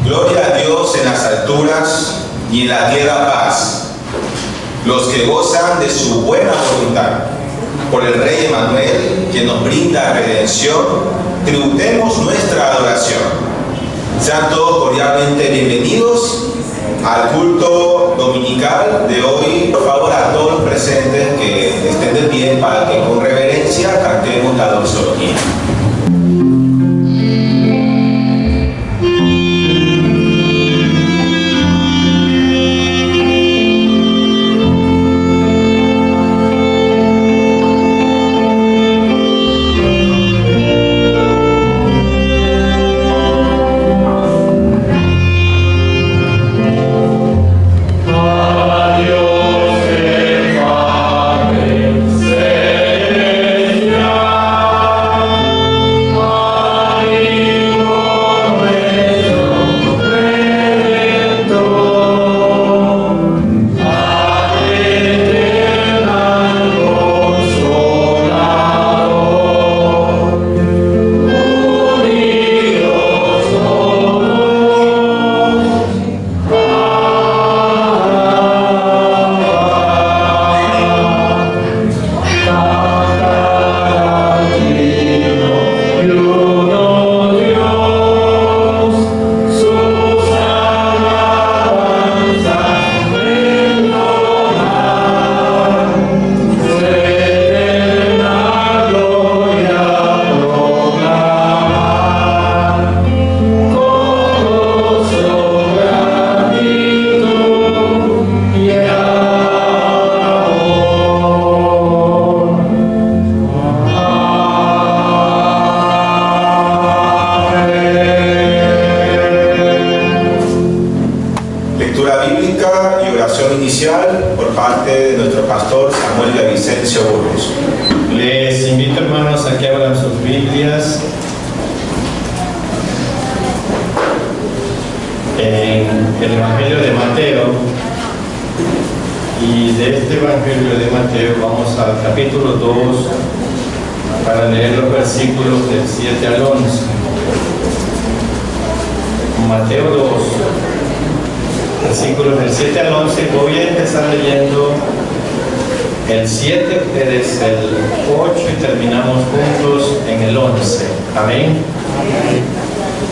Gloria a Dios en las alturas y en la tierra paz. Los que gozan de su buena voluntad. Por el Rey Emmanuel, quien nos brinda redención, tributemos nuestra adoración. Sean todos cordialmente bienvenidos al culto dominical de hoy. Por favor, a todos los presentes que estén de pie para que con reverencia cantemos la doxología.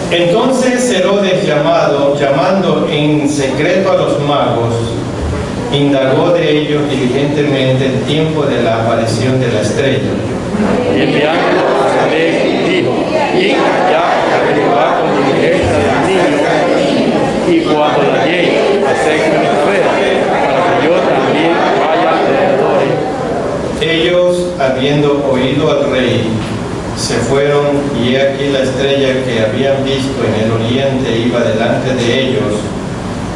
Entonces Herodes, llamando en secreto a los magos, indagó de ellos diligentemente el tiempo de la aparición de la estrella. Y enviando a Belén, dijo: id allá a averiguar con diligencia del niño, y cuando la llegue, hacedme saber, para que yo también vaya alrededor. Ellos, habiendo oído al rey, se fueron, y he aquí la estrella que habían visto en el oriente iba delante de ellos,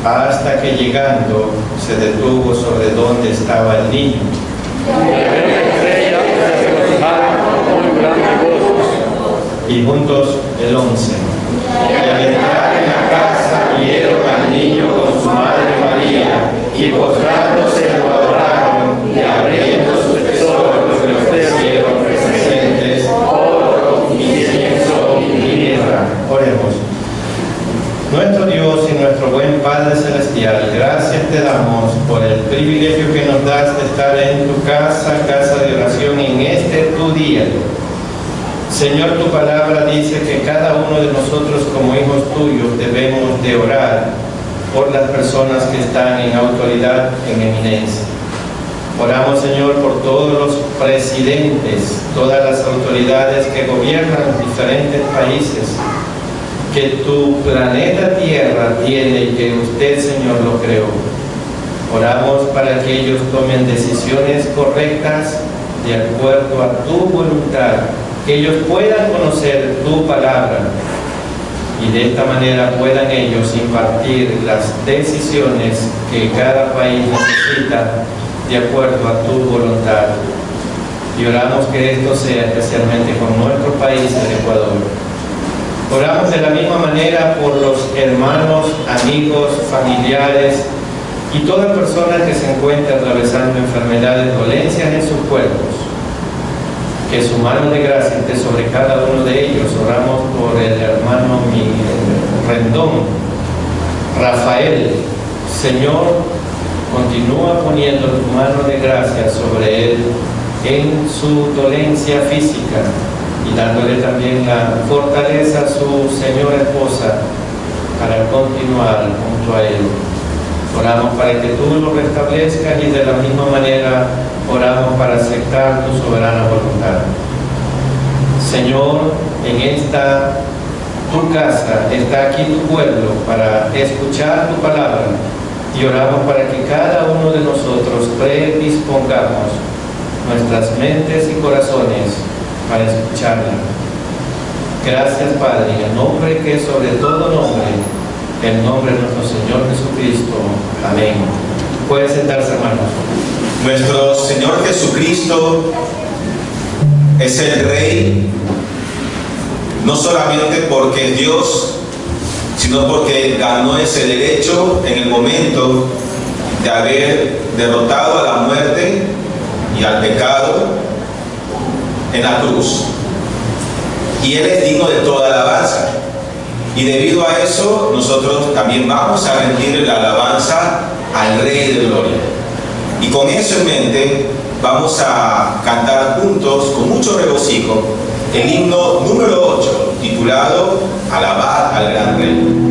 hasta que llegando se detuvo sobre donde estaba el niño. Y juntos el 11. Y al entrar en la casa vieron al niño con su madre María, y postrándose lo adoraron, y abriendo sus tesoros los ofrecieron presentes, oro, incienso y mirra. Oremos. Nuestro Dios y nuestro buen Padre Celestial, gracias te damos por el privilegio que nos das de estar en tu casa de oración en este tu día. Señor, tu palabra dice que cada uno de nosotros como hijos tuyos debemos de orar por las personas que están en autoridad, en eminencia. Oramos, Señor, por todos los presidentes, todas las autoridades que gobiernan diferentes países, que tu planeta Tierra tiene y que usted, Señor, lo creó. Oramos para que ellos tomen decisiones correctas de acuerdo a tu voluntad, que ellos puedan conocer tu palabra y de esta manera puedan ellos impartir las decisiones que cada país necesita de acuerdo a tu voluntad. Y oramos que esto sea especialmente con nuestro país, el Ecuador. Oramos de la misma manera por los hermanos, amigos, familiares y toda persona que se encuentre atravesando enfermedades, dolencias en sus cuerpos. Que su mano de gracia esté sobre cada uno de ellos. Oramos por el hermano Rendón, Rafael, Señor, continúa poniendo tu mano de gracia sobre él en su dolencia física y dándole también la fortaleza a su señora esposa para continuar junto a él. Oramos para que tú lo restablezcas y de la misma manera oramos para aceptar tu soberana voluntad. Señor, en esta tu casa está aquí tu pueblo para escuchar tu palabra y oramos para que cada uno de nosotros predispongamos nuestras mentes y corazones para escucharla. Gracias, Padre, en el nombre que es sobre todo nombre, el nombre de nuestro Señor Jesucristo. Amén. Pueden sentarse, hermanos. Nuestro Señor Jesucristo es el Rey, no solamente porque es Dios, sino porque ganó ese derecho en el momento de haber derrotado a la muerte y al pecado en la cruz. Y Él es digno de toda alabanza. Y debido a eso, nosotros también vamos a rendir la alabanza al Rey de Gloria. Y con eso en mente, vamos a cantar juntos, con mucho regocijo, el himno número 8, titulado Alabad al Gran Rey.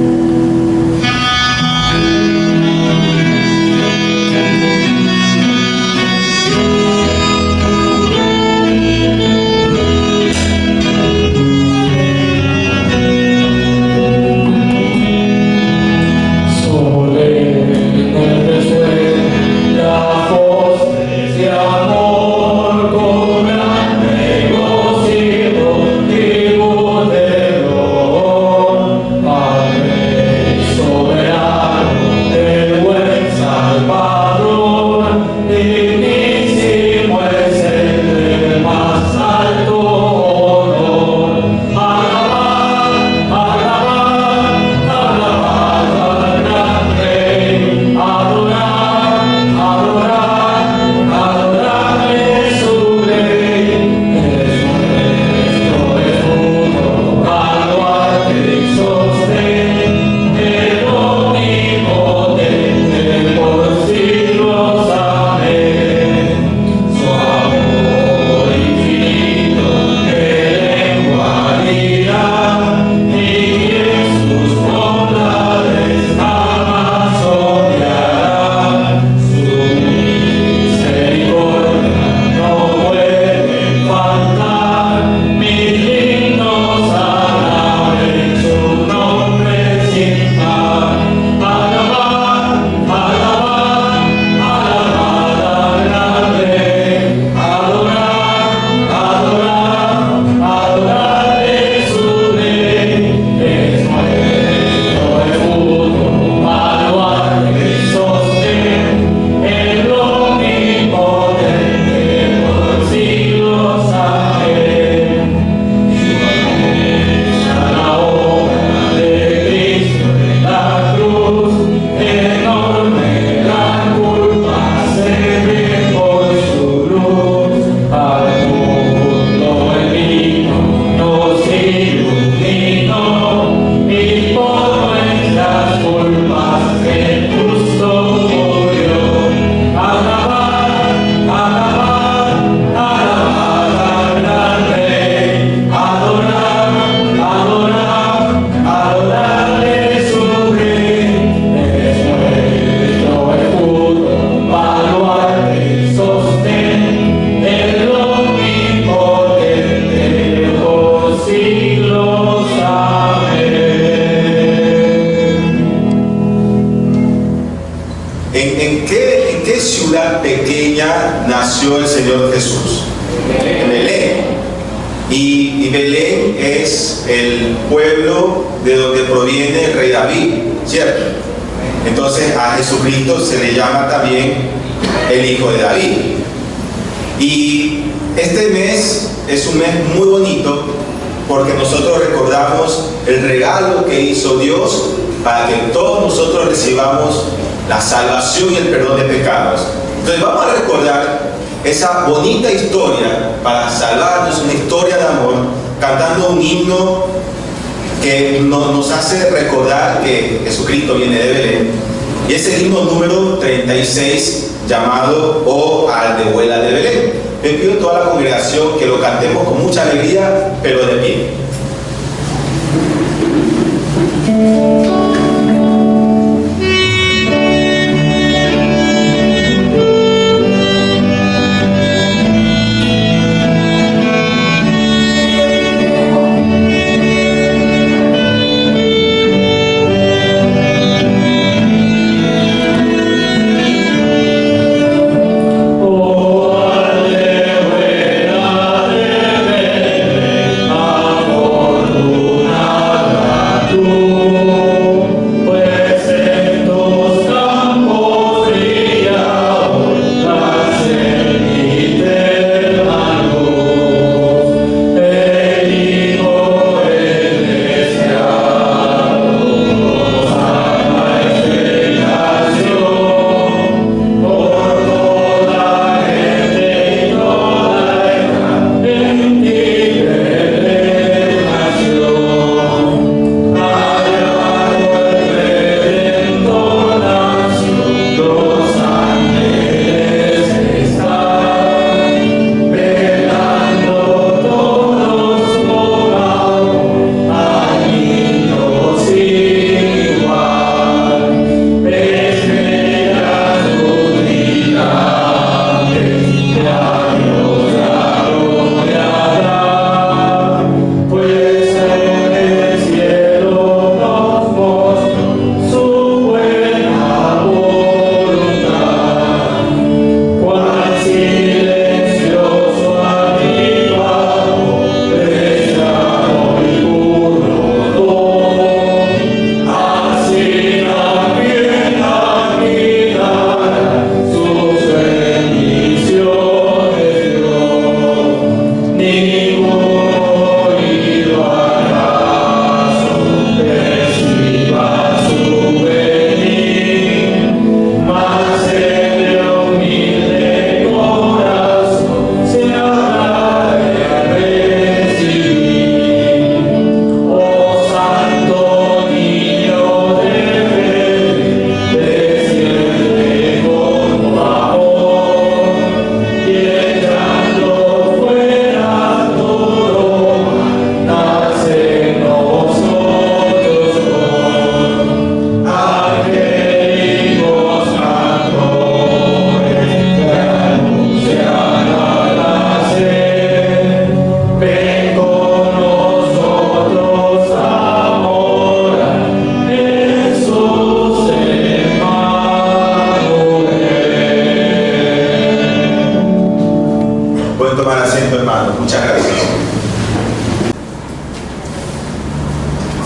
¿En qué ciudad pequeña nació el Señor Jesús? En Belén. Y Belén es el pueblo de donde proviene el rey David, ¿cierto? Entonces a Jesucristo se le llama también el hijo de David. Y este mes es un mes muy bonito porque nosotros recordamos el regalo que hizo Dios para que todos nosotros recibamos la salvación y el perdón de pecados. Entonces vamos a recordar esa bonita historia para salvarnos, una historia de amor, cantando un himno que nos hace recordar que Jesucristo viene de Belén, y es el himno número 36 llamado "Oh Aldehuela de Belén". Me pido a toda la congregación que lo cantemos con mucha alegría, pero de pie.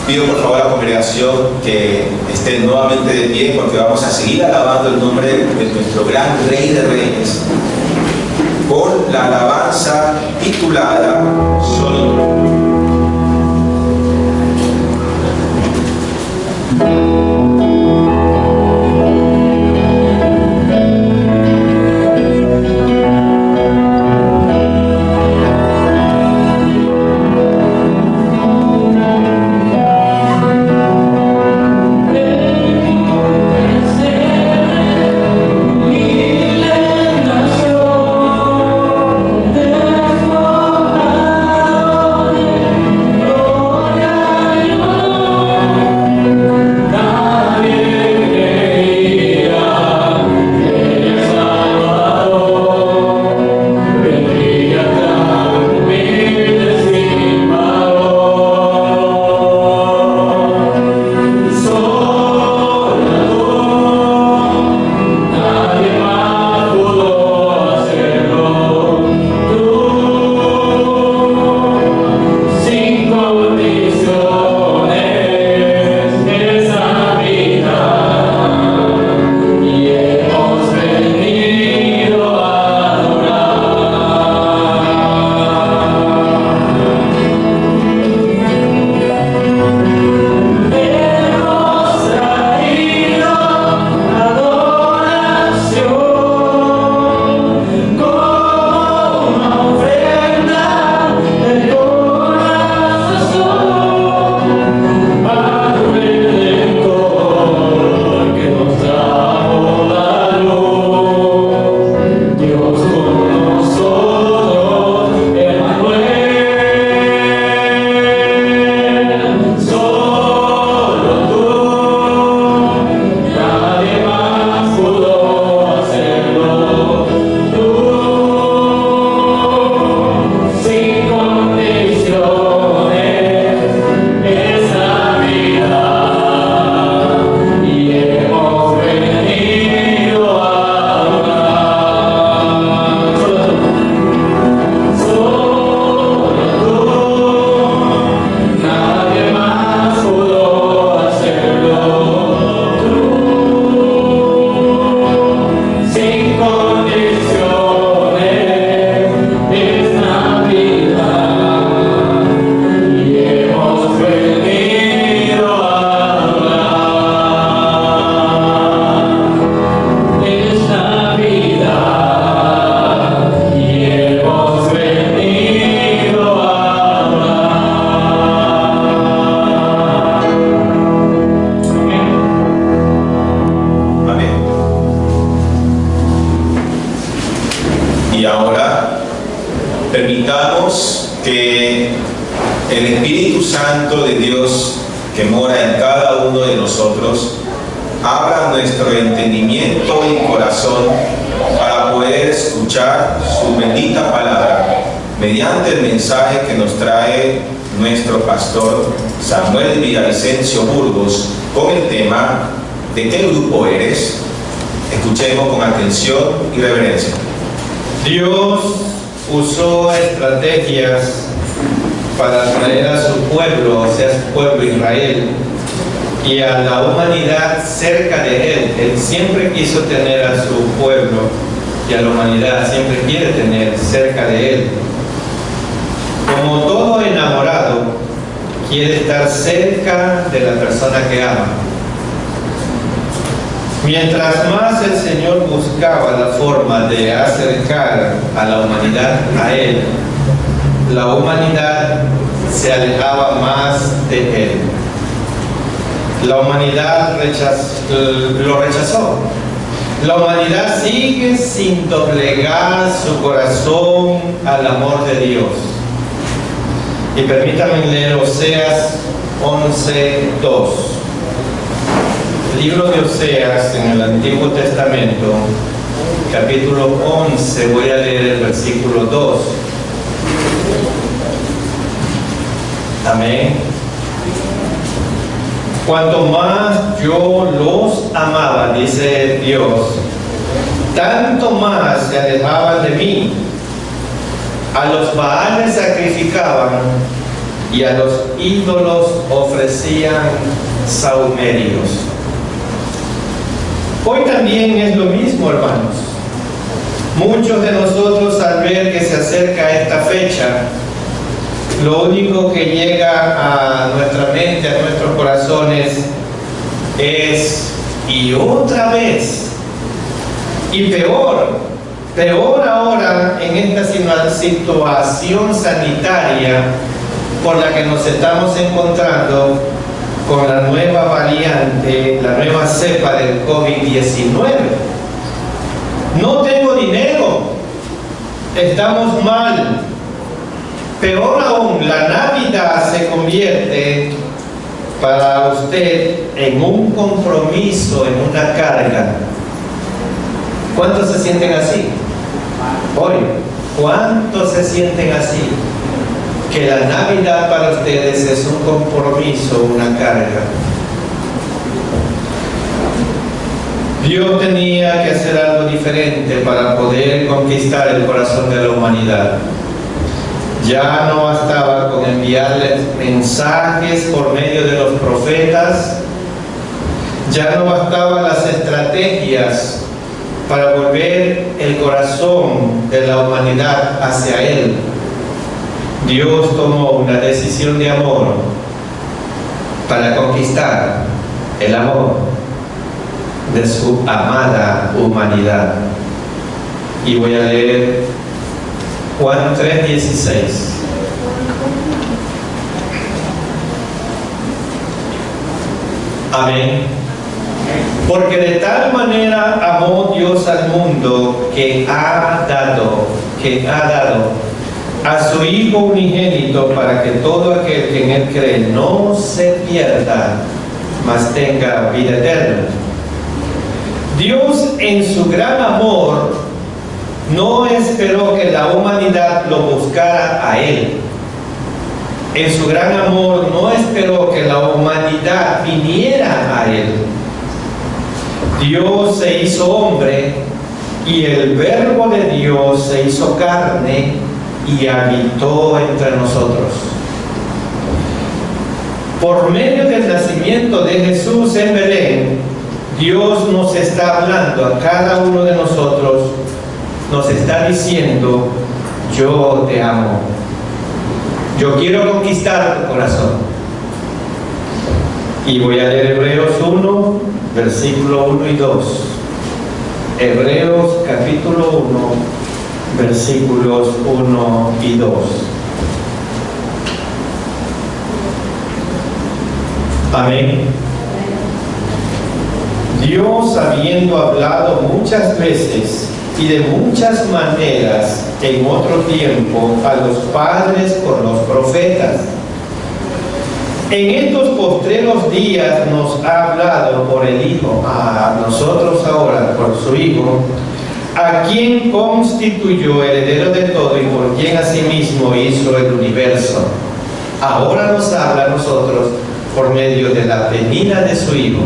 Pido por favor a la congregación que esté nuevamente de pie, porque vamos a seguir alabando el nombre de nuestro gran Rey de Reyes con la alabanza titulada Solo. Oh, El Espíritu Santo de Dios que mora en cada uno de nosotros abra nuestro entendimiento y corazón para poder escuchar su bendita palabra mediante el mensaje que nos trae nuestro pastor Samuel Villavicencio Burgos con el tema ¿de qué grupo eres? Escuchemos con atención y reverencia. Dios usó estrategias para traer a su pueblo, o sea, su pueblo Israel, y a la humanidad cerca de Él. Él siempre quiso tener a su pueblo y a la humanidad siempre quiere tener cerca de Él. Como todo enamorado, quiere estar cerca de la persona que ama. Mientras más el Señor buscaba la forma de acercar a la humanidad a Él, la humanidad se alejaba más de Él. La humanidad lo rechazó. La humanidad sigue sin doblegar su corazón al amor de Dios. Y permítanme leer Oseas 11:2. Libro de Oseas en el Antiguo Testamento, capítulo 11, voy a leer el versículo 2. Amén. Cuanto más yo los amaba, dice Dios, tanto más se alejaban de mí. A los Baales sacrificaban y a los ídolos ofrecían sahumerios. Hoy también es lo mismo, hermanos. Muchos de nosotros, al ver que se acerca esta fecha, lo único que llega a nuestra mente, a nuestros corazones, es y otra vez, y peor ahora en esta situación sanitaria por la que nos estamos encontrando con la nueva variante, la nueva cepa del COVID-19. No tengo dinero, estamos mal. Peor aún, la Navidad se convierte para usted en un compromiso, en una carga. ¿Cuántos se sienten así? Hoy, ¿cuántos se sienten así? Que la Navidad para ustedes es un compromiso, una carga. Dios tenía que hacer algo diferente para poder conquistar el corazón de la humanidad. Ya no bastaba con enviarles mensajes por medio de los profetas, ya no bastaban las estrategias para volver el corazón de la humanidad hacia Él. Dios tomó una decisión de amor para conquistar el amor de su amada humanidad. Y voy a leer Juan 3:16. Amén. Porque de tal manera amó Dios al mundo que ha dado a su Hijo unigénito para que todo aquel que en Él cree no se pierda, mas tenga vida eterna. Dios en su gran amor no esperó que la humanidad lo buscara a Él. En su gran amor no esperó que la humanidad viniera a Él. Dios se hizo hombre y el Verbo de Dios se hizo carne y habitó entre nosotros. Por medio del nacimiento de Jesús en Belén, Dios nos está hablando a cada uno de nosotros, nos está diciendo: yo te amo, yo quiero conquistar tu corazón. Y voy a leer Hebreos 1, versículo 1 y 2. Hebreos capítulo 1, versículos 1 y 2. Amén. Dios, habiendo hablado muchas veces y de muchas maneras en otro tiempo a los padres por los profetas. En estos postreros días nos ha hablado por el Hijo, a nosotros ahora por su Hijo, a quien constituyó heredero de todo y por quien asimismo hizo el universo. Ahora nos habla a nosotros por medio de la venida de su Hijo.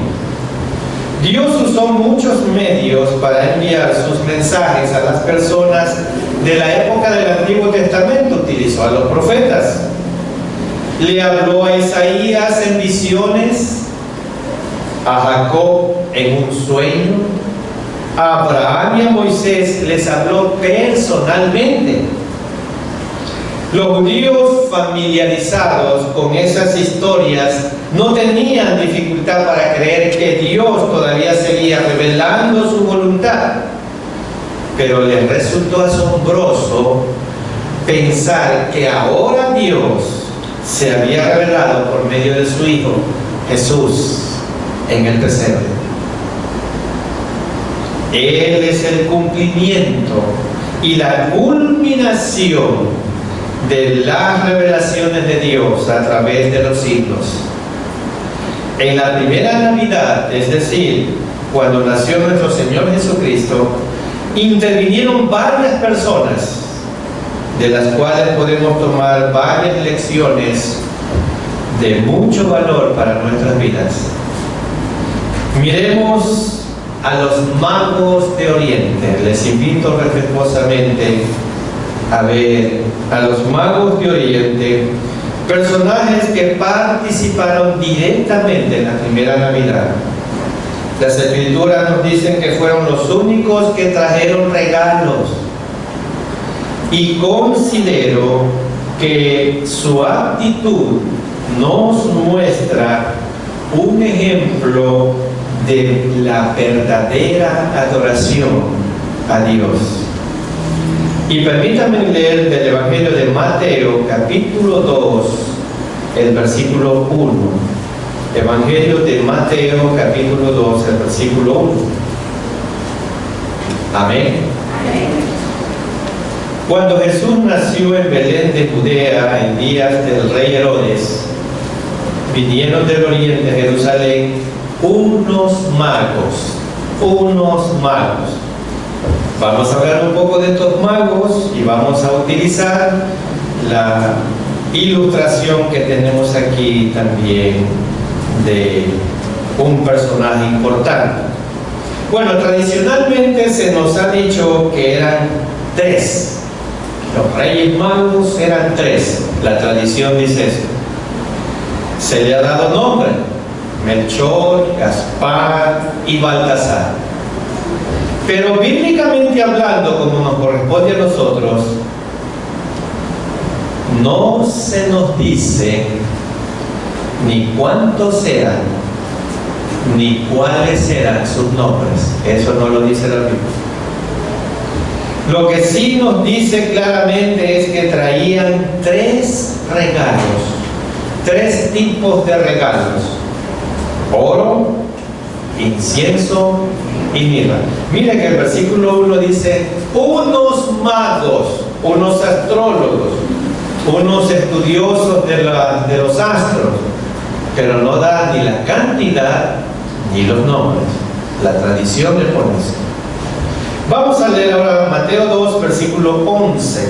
Dios usó muchos medios para enviar sus mensajes a las personas de la época del Antiguo Testamento. Utilizó a los profetas. Le habló a Isaías en visiones, a Jacob en un sueño, a Abraham y a Moisés les habló personalmente. Los judíos familiarizados con esas historias no tenían dificultad para creer que Dios todavía seguía revelando su voluntad, pero les resultó asombroso pensar que ahora Dios se había revelado por medio de su Hijo, Jesús, en el pesebre. Él es el cumplimiento y la culminación de las revelaciones de Dios a través de los siglos. En la primera Navidad, es decir, cuando nació nuestro Señor Jesucristo, intervinieron varias personas, de las cuales podemos tomar varias lecciones de mucho valor para nuestras vidas. Miremos a los magos de Oriente. Les invito respetuosamente a ver a los magos de Oriente, personajes que participaron directamente en la primera Navidad. Las Escrituras nos dicen que fueron los únicos que trajeron regalos, y considero que su actitud nos muestra un ejemplo de la verdadera adoración a Dios. Y permítanme leer del Evangelio de Mateo, capítulo 2, el versículo 1. Evangelio de Mateo, capítulo 2, el versículo 1. Amén. Cuando Jesús nació en Belén de Judea en días del rey Herodes, vinieron del oriente a Jerusalén unos magos. Vamos a hablar un poco de estos magos y vamos a utilizar la ilustración que tenemos aquí también de un personaje importante. Bueno, tradicionalmente se nos ha dicho que eran tres. Los reyes magos eran tres. La tradición dice eso. Se le ha dado nombre: Melchor, Gaspar y Baltasar. Pero bíblicamente hablando, como nos corresponde a nosotros, no se nos dice ni cuántos eran, ni cuáles eran sus nombres. Eso no lo dice la Biblia. Lo que sí nos dice claramente es que traían tres regalos, tres tipos de regalos: oro, incienso y mirra. Mira que el versículo 1 dice unos magos, unos astrólogos, unos estudiosos de los astros, pero no da ni la cantidad ni los nombres. La tradición le pone eso. Vamos a leer ahora Mateo 2, versículo 11.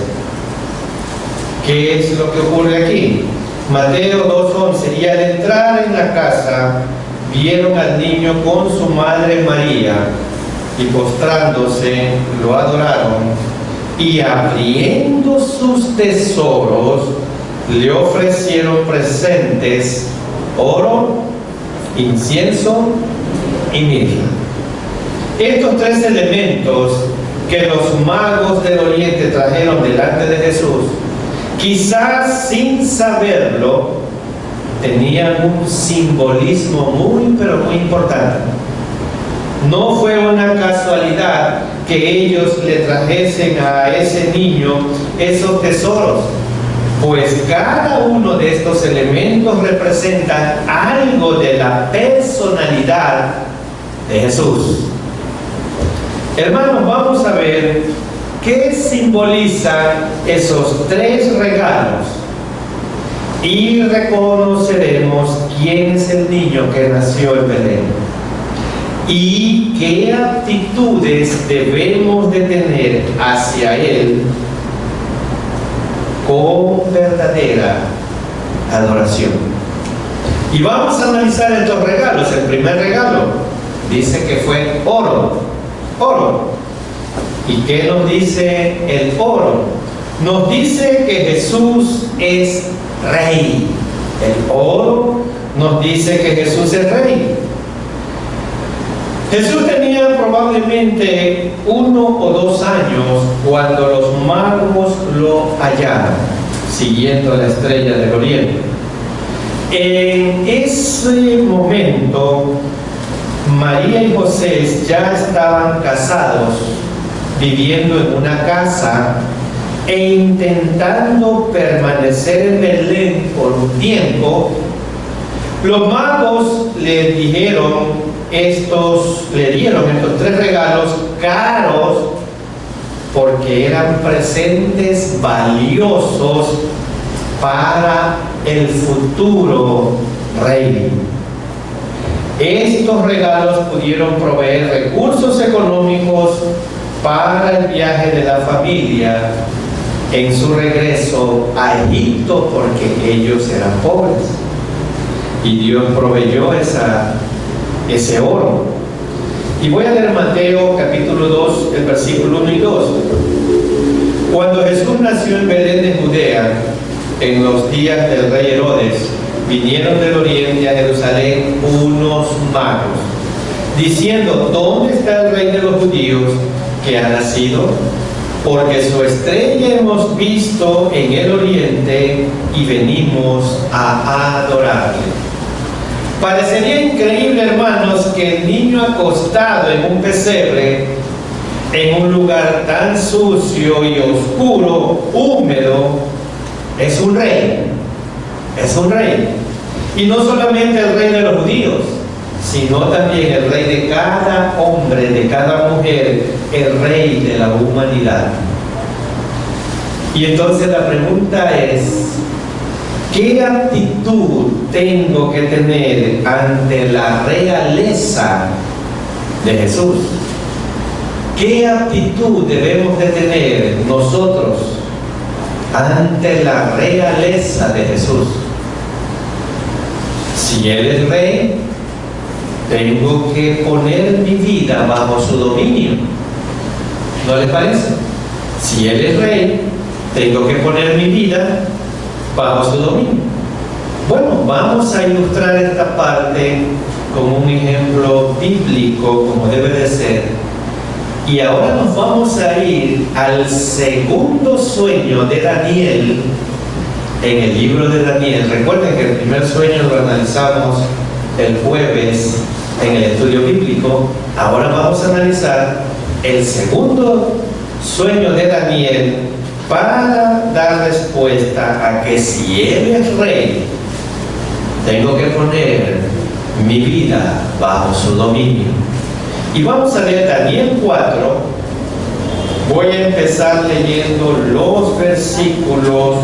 ¿Qué es lo que ocurre aquí? Mateo 2:11. Y al entrar en la casa, vieron al niño con su madre María, y postrándose, lo adoraron, y abriendo sus tesoros, le ofrecieron presentes: oro, incienso y mirra. Estos tres elementos que los magos del Oriente trajeron delante de Jesús, quizás sin saberlo, tenían un simbolismo muy, pero muy importante. No fue una casualidad que ellos le trajesen a ese niño esos tesoros, pues cada uno de estos elementos representa algo de la personalidad de Jesús. Hermanos, vamos a ver qué simbolizan esos 3 regalos y reconoceremos quién es el niño que nació en Belén y qué actitudes debemos de tener hacia él con verdadera adoración. Y vamos a analizar estos regalos. El primer regalo dice que fue oro. ¿Y qué nos dice el oro? Nos dice que Jesús es rey. El oro nos dice que Jesús es rey. Jesús tenía probablemente 1 o 2 años cuando los magos lo hallaron, siguiendo la estrella del oriente. En ese momento, María y José ya estaban casados, viviendo en una casa e intentando permanecer en Belén por un tiempo. Los magos le dieron estos 3 regalos caros porque eran presentes valiosos para el futuro rey. Estos regalos pudieron proveer recursos económicos para el viaje de la familia en su regreso a Egipto, porque ellos eran pobres y Dios proveyó ese oro. Y voy a leer Mateo capítulo 2, el versículo 1 y 2. Cuando Jesús nació en Belén de Judea, en los días del rey Herodes, vinieron del oriente a Jerusalén unos magos, diciendo: ¿dónde está el rey de los judíos que ha nacido? Porque su estrella hemos visto en el oriente y venimos a adorarle. Parecería increíble, hermanos, que el niño acostado en un pesebre, en un lugar tan sucio y oscuro, húmedo, es un rey. Es un rey. Y no solamente el rey de los judíos, sino también el rey de cada hombre, de cada mujer, el rey de la humanidad. Y entonces la pregunta es: ¿qué actitud tengo que tener ante la realeza de Jesús? ¿Qué actitud debemos de tener nosotros ante la realeza de Jesús? Si Él es rey, tengo que poner mi vida bajo su dominio. ¿No les parece? Si Él es rey, tengo que poner mi vida bajo su dominio. Bueno, vamos a ilustrar esta parte con un ejemplo bíblico, como debe de ser. Y ahora nos vamos a ir al segundo sueño de Daniel en el libro de Daniel. Recuerden que el primer sueño lo analizamos el jueves en el estudio bíblico. Ahora vamos a analizar el segundo sueño de Daniel para dar respuesta a que si Él es rey, tengo que poner mi vida bajo su dominio. Y vamos a leer Daniel 4. Voy a empezar leyendo los versículos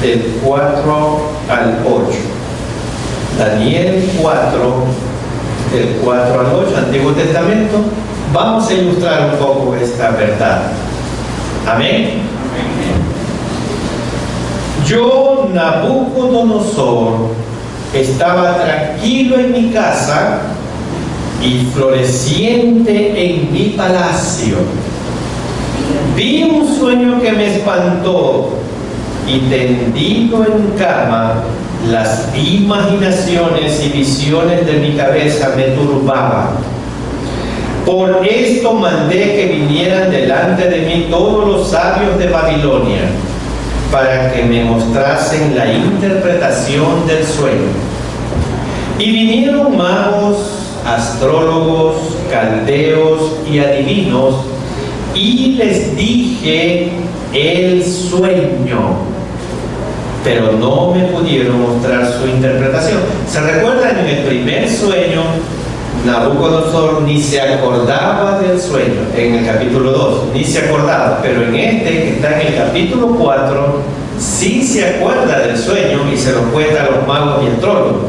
del 4 al 8. Daniel 4, del 4 al 8, Antiguo Testamento. Vamos a ilustrar un poco esta verdad. Amén. Yo, Nabucodonosor, estaba tranquilo en mi casa y floreciente en mi palacio. Vi un sueño que me espantó y tendido en cama, las imaginaciones y visiones de mi cabeza me turbaban. Por esto mandé que vinieran delante de mí todos los sabios de Babilonia, para que me mostrasen la interpretación del sueño. Y vinieron magos, astrólogos, caldeos y adivinos, y les dije el sueño, pero no me pudieron mostrar su interpretación. ¿Se recuerdan? En el primer sueño Nabucodonosor ni se acordaba del sueño, en el capítulo 2, ni se acordaba, pero en este que está en el capítulo 4, sí se acuerda del sueño y se lo cuenta a los magos y astrólogos.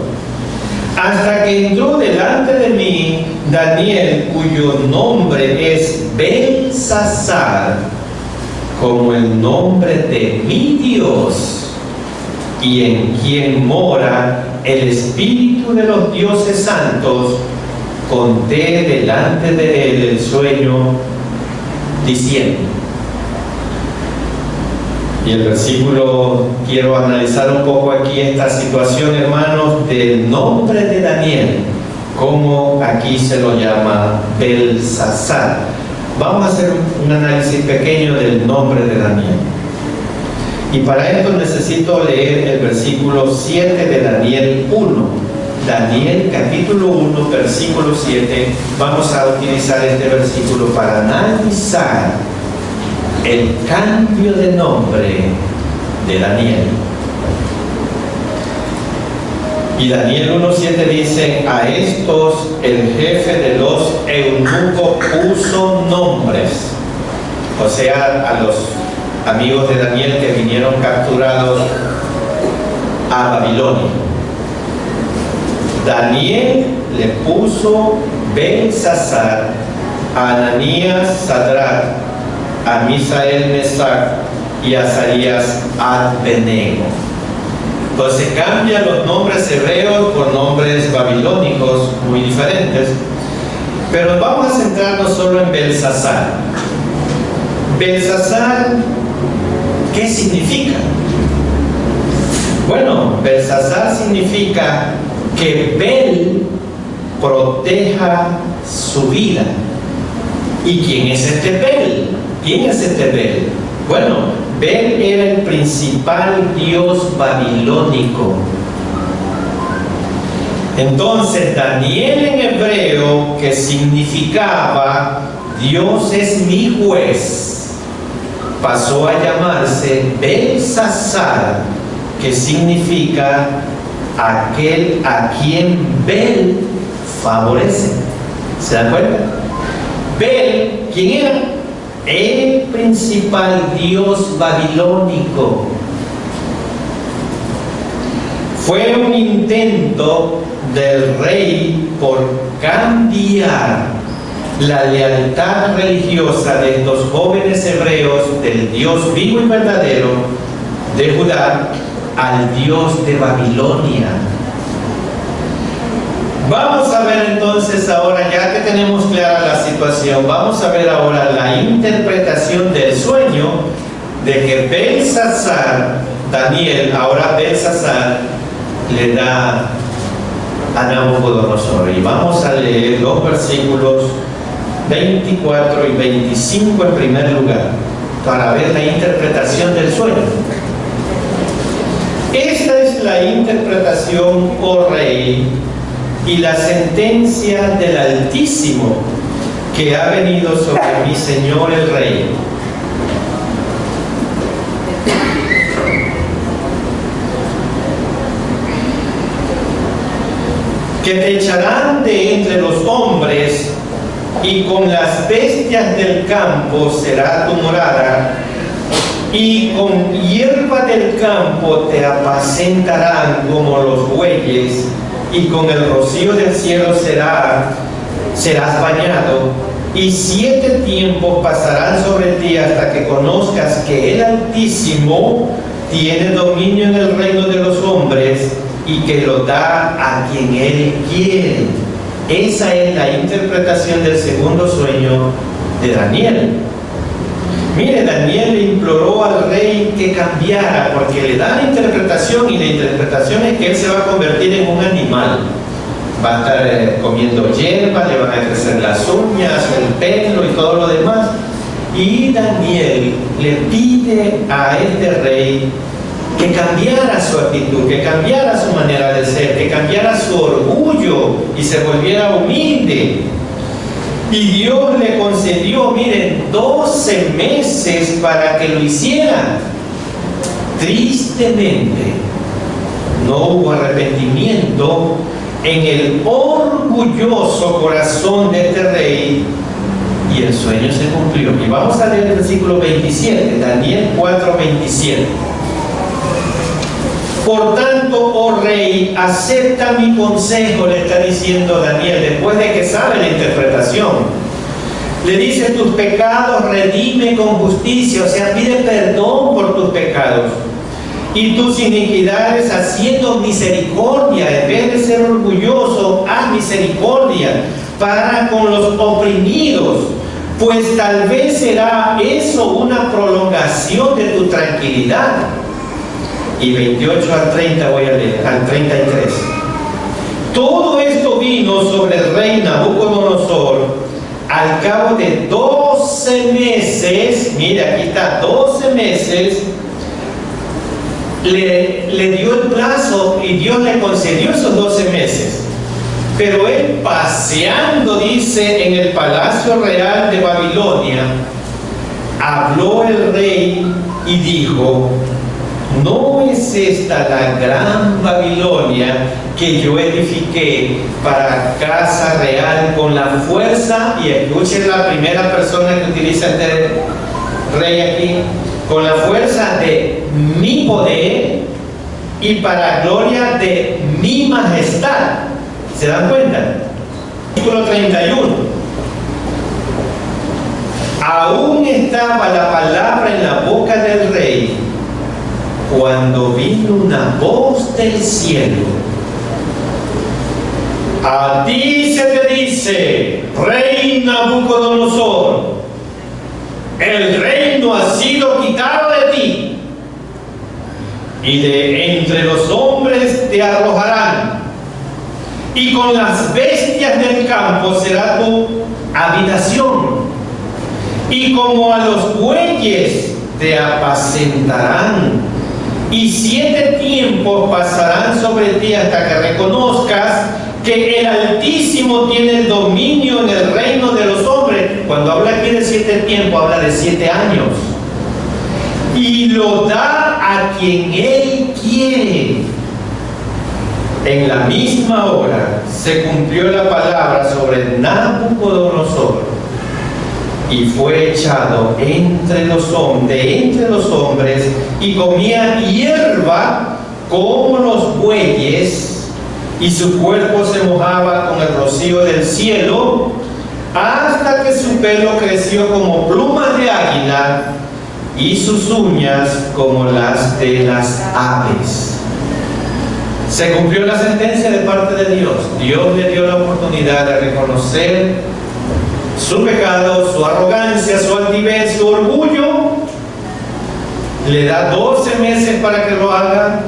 Hasta que entró delante de mí Daniel, cuyo nombre es Belsasar, como el nombre de mi Dios, y en quien mora el espíritu de los dioses santos. Conté delante de él el sueño, diciendo. Y el versículo, quiero analizar un poco aquí esta situación, hermanos, del nombre de Daniel, como aquí se lo llama Belsasar. Vamos a hacer un análisis pequeño del nombre de Daniel. Y para esto necesito leer el versículo 7 de Daniel 1. Daniel capítulo 1, versículo 7. Vamos a utilizar este versículo para analizar el cambio de nombre de Daniel. Y Daniel 1:7 dice: a estos el jefe de los eunucos puso nombres. O sea, a los amigos de Daniel que vinieron capturados a Babilonia. Daniel le puso Belsasar, a Ananías Sadrach, a Misael Mesach y a Azarías Abednego. Entonces cambia los nombres hebreos por nombres babilónicos muy diferentes, pero vamos a centrarnos solo en Belsasar. Belsasar, ¿qué significa? Bueno, Belsasar significa que Bel proteja su vida. ¿Y quién es este Bel? ¿Quién es este Bel? Bueno, Bel era el principal dios babilónico. Entonces, Daniel en hebreo, que significaba Dios es mi juez, pasó a llamarse Belsasar, que significa aquel a quien Bel favorece. ¿Se dan cuenta? Bel, ¿quién era? El principal dios babilónico. Fue un intento del rey por cambiar la lealtad religiosa de estos jóvenes hebreos del Dios vivo y verdadero de Judá al Dios de Babilonia. Vamos a ver entonces ahora, ya que tenemos clara la situación, vamos a ver ahora la interpretación del sueño de que Belsasar, Daniel, ahora Belsasar, le da a Nabucodonosor. Y vamos a leer los versículos 24 y 25 en primer lugar, para ver la interpretación del sueño. Esta es la interpretación, oh rey, y la sentencia del Altísimo que ha venido sobre mi Señor el Rey. Que te echarán de entre los hombres, y con las bestias del campo será tu morada, y con hierba del campo te apacentarán como los bueyes, y con el rocío del cielo serás bañado, y 7 tiempos pasarán sobre ti hasta que conozcas que el Altísimo tiene dominio en el reino de los hombres y que lo da a quien Él quiere. Esa es la interpretación del segundo sueño de Daniel. Mire, Daniel le imploró al rey que cambiara, porque le da la interpretación, y la interpretación es que él se va a convertir en un animal. Va a estar comiendo hierba, le van a crecer las uñas, el pelo y todo lo demás. Y Daniel le pide a este rey que cambiara su actitud, que cambiara su manera de ser, que cambiara su orgullo y se volviera humilde. Y Dios le concedió, miren, 12 meses para que lo hiciera. Tristemente, no hubo arrepentimiento en el orgulloso corazón de este rey, y el sueño se cumplió. Y vamos a leer el versículo 27, Daniel 4:27. Por tanto, oh rey, acepta mi consejo, le está diciendo Daniel, después de que sabe la interpretación. Le dice: tus pecados redime con justicia, o sea, pide perdón por tus pecados. Y tus iniquidades haciendo misericordia, en vez de ser orgulloso, haz misericordia para con los oprimidos, pues tal vez será eso una prolongación de tu tranquilidad. Y 28 al 30 voy a leer, al 33. Todo esto vino sobre el rey Nabucodonosor al cabo de 12 meses, mira, aquí está, 12 meses, le dio el plazo y Dios le concedió esos 12 meses. Pero él, paseando, dice, en el palacio real de Babilonia, habló el rey y dijo: ¿no es esta la gran Babilonia que yo edifiqué para casa real con la fuerza? Y escuchen la primera persona que utiliza este rey aquí: con la fuerza de mi poder y para gloria de mi majestad. ¿Se dan cuenta? Versículo 31. Aún estaba la palabra en la boca del rey cuando vino una voz del cielo: a ti se te dice, rey Nabucodonosor, el reino ha sido quitado de ti, y de entre los hombres te arrojarán, y con las bestias del campo será tu habitación, y como a los bueyes te apacentarán, y 7 tiempos pasarán sobre ti hasta que reconozcas que el Altísimo tiene el dominio en el reino de los hombres. Cuando habla aquí de 7 tiempos, habla de 7 años. Y lo da a quien Él quiere. En la misma hora se cumplió la palabra sobre Nabucodonosor, y fue echado entre los hombres, y comía hierba como los bueyes, y su cuerpo se mojaba con el rocío del cielo, hasta que su pelo creció como plumas de águila, y sus uñas como las de las aves. Se cumplió la sentencia de parte de Dios. Dios le dio la oportunidad de reconocer su pecado, su arrogancia, su altivez, su orgullo. Le da 12 meses para que lo haga,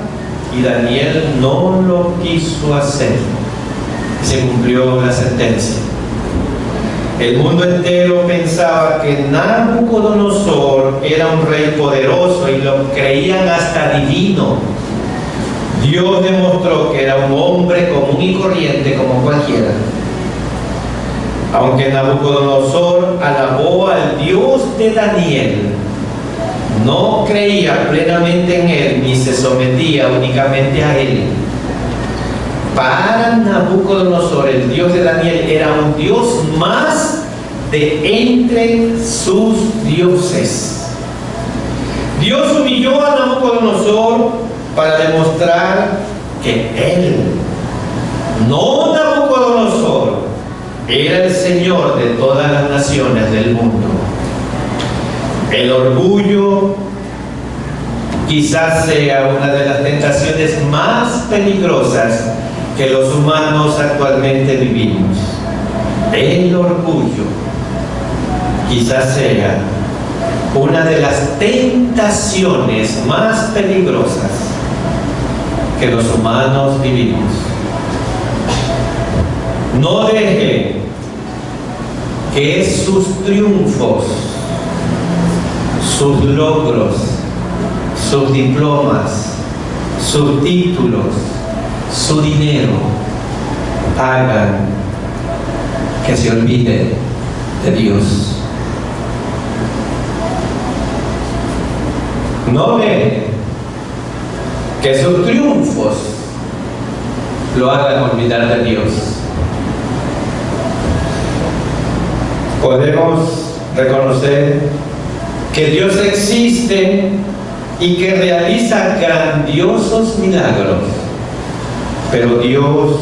y Daniel no lo quiso hacer. Se cumplió la sentencia. El mundo entero pensaba que Nabucodonosor era un rey poderoso y lo creían hasta divino. Dios demostró que era un hombre común y corriente como cualquiera. Aunque Nabucodonosor alabó al Dios de Daniel, no creía plenamente en él ni se sometía únicamente a él. Para Nabucodonosor, el Dios de Daniel era un Dios más de entre sus dioses. Dios humilló a Nabucodonosor para demostrar que él, no Nabucodonosor, era el Señor de todas las naciones del mundo. El orgullo quizás sea una de las tentaciones más peligrosas que los humanos actualmente vivimos. El orgullo quizás sea una de las tentaciones más peligrosas que los humanos vivimos. No deje que sus triunfos, sus logros, sus diplomas, sus títulos, su dinero hagan que se olvide de Dios. No deje que sus triunfos lo hagan olvidar de Dios. Podemos reconocer que Dios existe y que realiza grandiosos milagros, pero Dios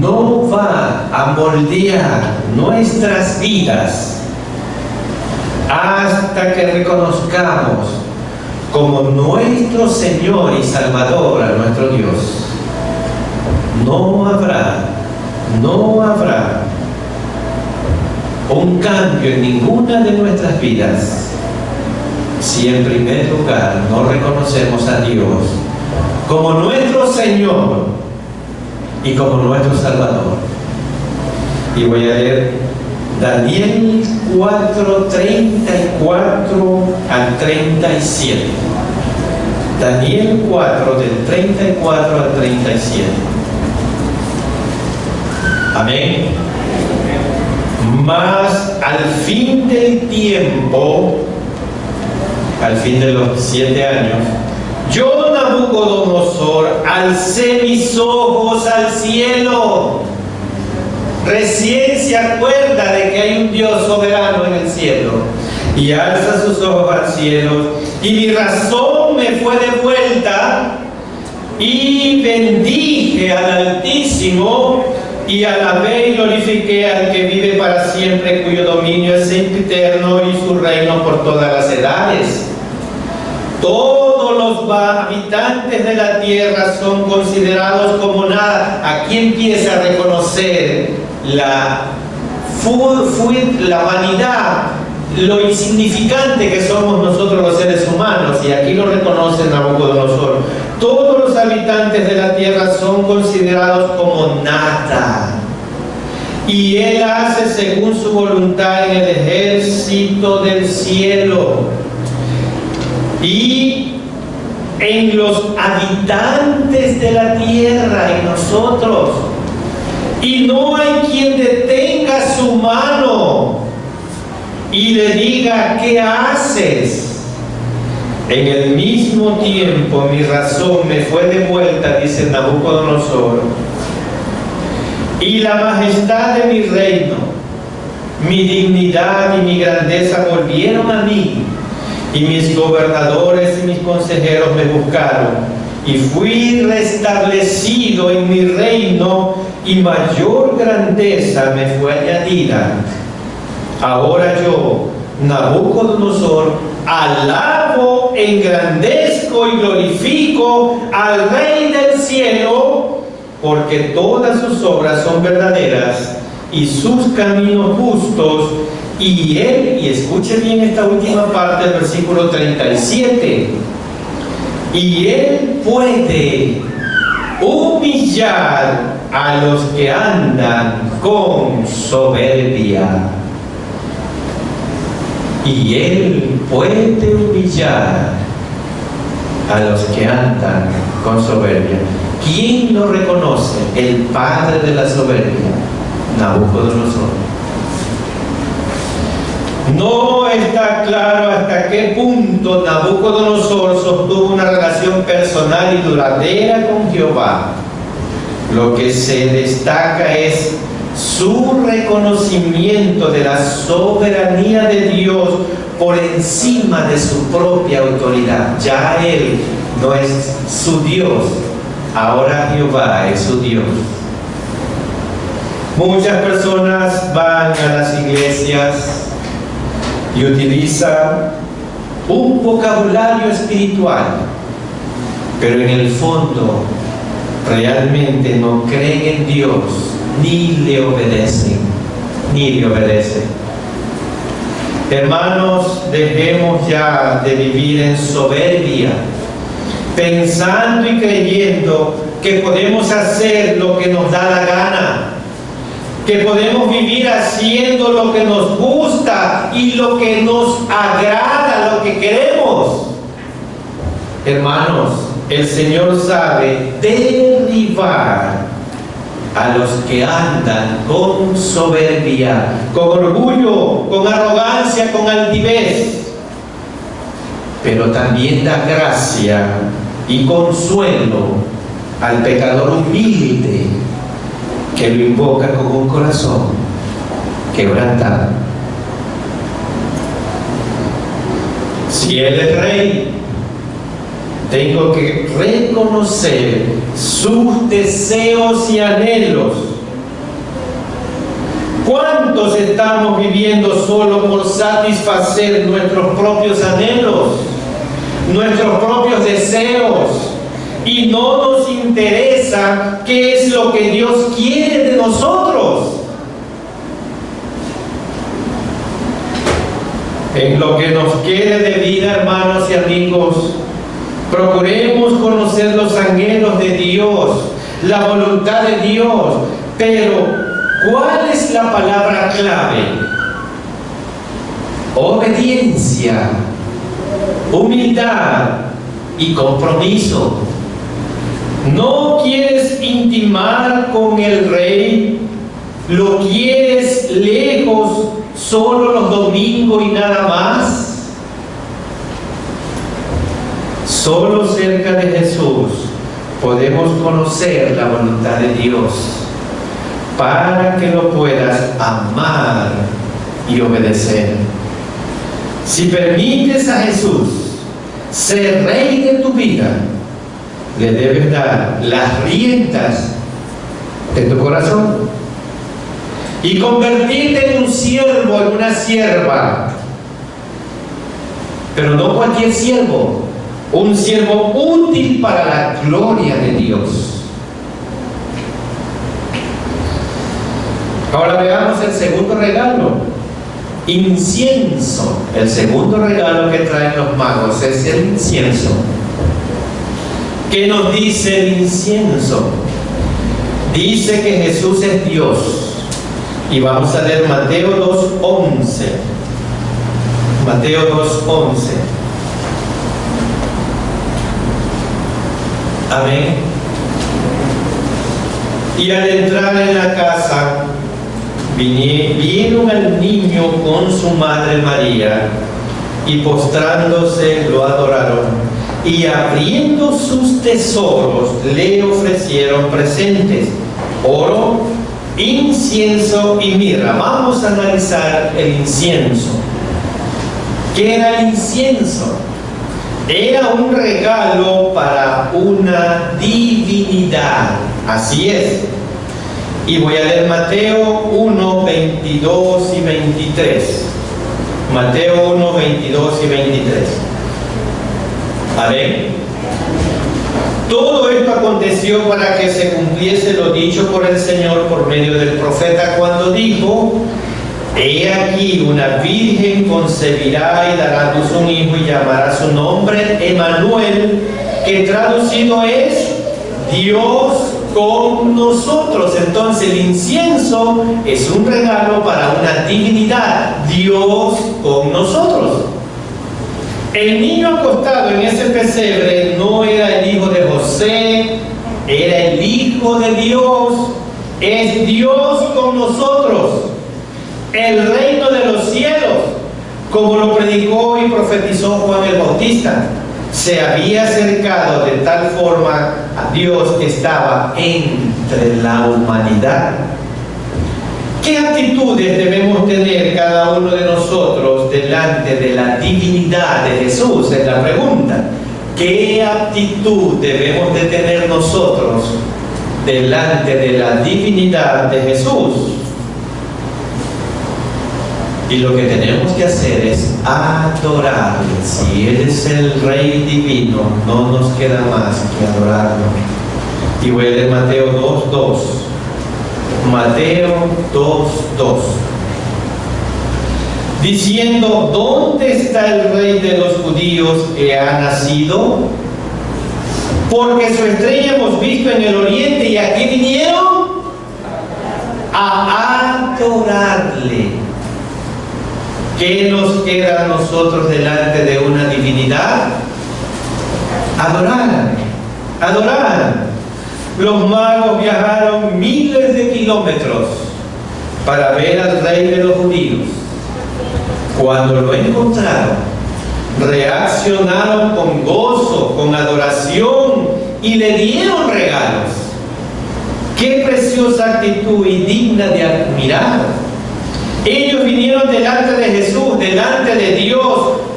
no va a moldear nuestras vidas hasta que reconozcamos como nuestro Señor y Salvador a nuestro Dios. No habrá un cambio en ninguna de nuestras vidas si en primer lugar no reconocemos a Dios como nuestro Señor y como nuestro Salvador. Y voy a leer Daniel 4, 34 al 37. Daniel 4, del 34 al 37. Amén. Mas al fin del tiempo, al fin de los 7 años, yo, Nabucodonosor, alcé mis ojos al cielo. Recién se acuerda de que hay un Dios soberano en el cielo y alza sus ojos al cielo, y mi razón me fue devuelta, y bendije al Altísimo, y alabé y glorifiqué al que vive para siempre, cuyo dominio es eterno y su reino por todas las edades. Todos los habitantes de la tierra son considerados como nada. Aquí empieza a reconocer la vanidad, lo insignificante que somos nosotros los seres humanos, y aquí lo reconoce Nabucodonosor. Todos los habitantes de la tierra son considerados como nada, y Él hace según su voluntad en el ejército del cielo y en los habitantes de la tierra, en nosotros, y no hay quien detenga su mano y le diga: ¿qué haces? En el mismo tiempo mi razón me fue devuelta, dice Nabucodonosor, y la majestad de mi reino, mi dignidad y mi grandeza volvieron a mí, y mis gobernadores y mis consejeros me buscaron, y fui restablecido en mi reino, y mayor grandeza me fue añadida. Ahora yo, Nabucodonosor, alabo, engrandezco y glorifico al Rey del cielo, porque todas sus obras son verdaderas y sus caminos justos, y Él, y escuche bien esta última parte del versículo 37, y Él puede humillar a los que andan con soberbia. Y Él puede humillar a los que andan con soberbia. ¿Quién lo reconoce? El padre de la soberbia, Nabucodonosor. No está claro hasta qué punto Nabucodonosor sostuvo una relación personal y duradera con Jehová. Lo que se destaca es su reconocimiento de la soberanía de Dios por encima de su propia autoridad. Ya Él no es su Dios, ahora Jehová es su Dios. Muchas personas van a las iglesias y utilizan un vocabulario espiritual, pero en el fondo realmente no creen en Dios, ni le obedecen. Hermanos, dejemos ya de vivir en soberbia, pensando y creyendo que podemos hacer lo que nos da la gana, que podemos vivir haciendo lo que nos gusta y lo que nos agrada, lo que queremos. Hermanos, el Señor sabe derribar a los que andan con soberbia, con orgullo, con arrogancia, con altivez, pero también da gracia y consuelo al pecador humilde que lo invoca con un corazón quebrantado. Si Él es Rey, tengo que reconocer sus deseos y anhelos. ¿Cuántos estamos viviendo solo por satisfacer nuestros propios anhelos, nuestros propios deseos? Y no nos interesa qué es lo que Dios quiere de nosotros. En lo que nos quede de vida, hermanos y amigos, procuremos conocer los anhelos de Dios, la voluntad de Dios. Pero, ¿cuál es la palabra clave? Obediencia, humildad y compromiso. ¿No quieres intimar con el Rey? ¿Lo quieres lejos, solo los domingos y nada más? Solo cerca de Jesús podemos conocer la voluntad de Dios para que lo puedas amar y obedecer. Si permites a Jesús ser Rey de tu vida, le debes dar las riendas de tu corazón y convertirte en un siervo, en una sierva, pero no cualquier siervo, un siervo útil para la gloria de Dios. Ahora veamos el segundo regalo, incienso. El segundo regalo que traen los magos es el incienso. ¿Qué nos dice el incienso? Dice que Jesús es Dios. Y vamos a leer Mateo 2:11. Mateo 2:11. Amén. Y al entrar en la casa, vieron al niño con su madre María, y postrándose lo adoraron. Y abriendo sus tesoros, le ofrecieron presentes: oro, incienso y mirra. Vamos a analizar el incienso. ¿Qué era el incienso? Era un regalo para una divinidad. Así es. Y voy a leer Mateo 1, 22 y 23. Mateo 1, 22 y 23. Amén. Todo esto aconteció para que se cumpliese lo dicho por el Señor por medio del profeta, cuando dijo: he aquí, una virgen concebirá y dará a luz un hijo, y llamará su nombre Emmanuel, que traducido es Dios con nosotros. Entonces el incienso es un regalo para una divinidad, Dios con nosotros. El niño acostado en ese pesebre no era el hijo de José, era el Hijo de Dios. Es Dios con nosotros, el reino de los cielos, como lo predicó y profetizó Juan el Bautista. Se había acercado de tal forma a Dios que estaba entre la humanidad. ¿Qué actitudes debemos tener cada uno de nosotros delante de la divinidad de Jesús? Es la pregunta. ¿Qué actitud debemos de tener nosotros delante de la divinidad de Jesús? Y lo que tenemos que hacer es adorarle. Si Él es el Rey divino, no nos queda más que adorarlo. Y voy a leer Mateo 2:2. Mateo 2:2. Diciendo: ¿dónde está el Rey de los judíos que ha nacido? Porque su estrella hemos visto en el oriente, y aquí vinieron a adorarle. ¿Qué nos queda a nosotros delante de una divinidad? Adorar, adorar. Los magos viajaron miles de kilómetros para ver al Rey de los judíos. Cuando lo encontraron, reaccionaron con gozo, con adoración y le dieron regalos. Qué preciosa actitud y digna de admirar. Ellos vinieron delante de Jesús, delante de Dios,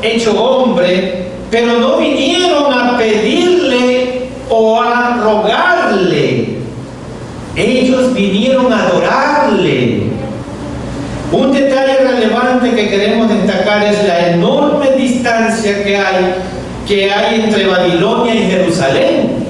hecho hombre, pero no vinieron a pedirle o a rogarle. Ellos vinieron a adorarle. Un detalle relevante que queremos destacar es la enorme distancia que hay entre Babilonia y Jerusalén.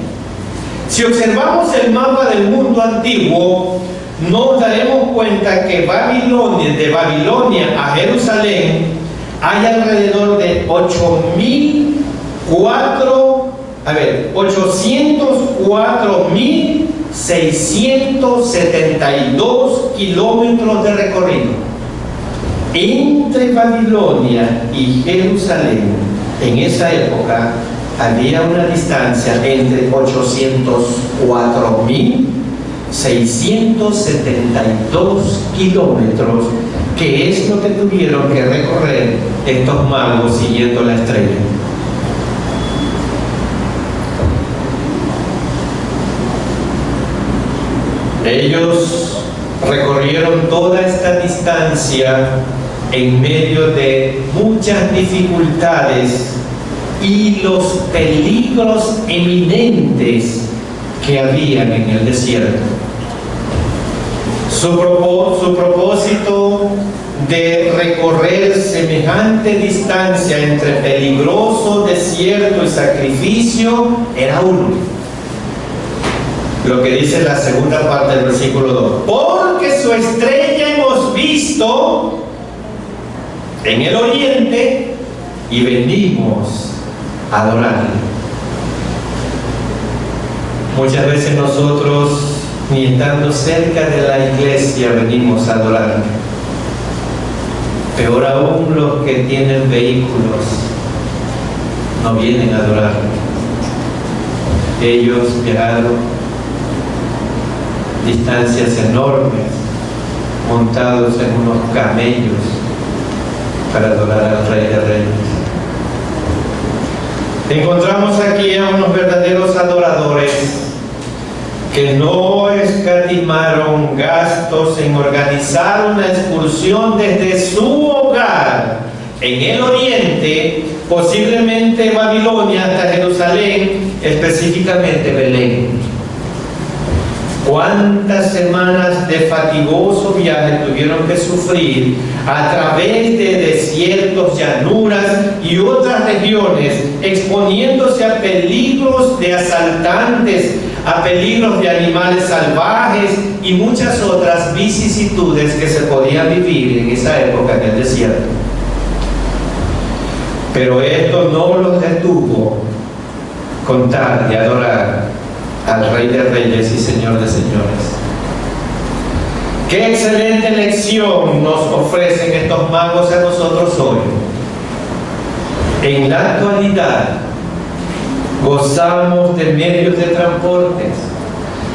Si observamos el mapa del mundo antiguo, nos daremos cuenta que de Babilonia a Jerusalén hay alrededor de 804.672 kilómetros de recorrido. Entre Babilonia y Jerusalén, en esa época, había una distancia entre 804.672 kilómetros, que es lo que tuvieron que recorrer estos magos siguiendo la estrella. Ellos recorrieron toda esta distancia en medio de muchas dificultades y los peligros eminentes que habían en el desierto. Su propósito de recorrer semejante distancia entre peligroso desierto y sacrificio era uno. Lo que dice la segunda parte del versículo 2. Porque su estrella hemos visto en el oriente y venimos a adorarle. Muchas veces nosotros, ni estando cerca de la iglesia, venimos a adorarle. Peor aún, los que tienen vehículos no vienen a adorarle. Ellos viajaron distancias enormes, montados en unos camellos para adorar al Rey de Reyes. Encontramos aquí a unos verdaderos adoradores que no escatimaron gastos en organizar una excursión desde su hogar en el oriente, posiblemente Babilonia, hasta Jerusalén, específicamente Belén. ¿Cuántas semanas de fatigoso viaje tuvieron que sufrir a través de desiertos, llanuras y otras regiones, exponiéndose a peligros de asaltantes, a peligros de animales salvajes y muchas otras vicisitudes que se podían vivir en esa época en el desierto? Pero esto no los detuvo con tal de adorar al Rey de Reyes y Señor de Señores. Qué excelente lección nos ofrecen estos magos a nosotros hoy. En la actualidad gozamos de medios de transportes,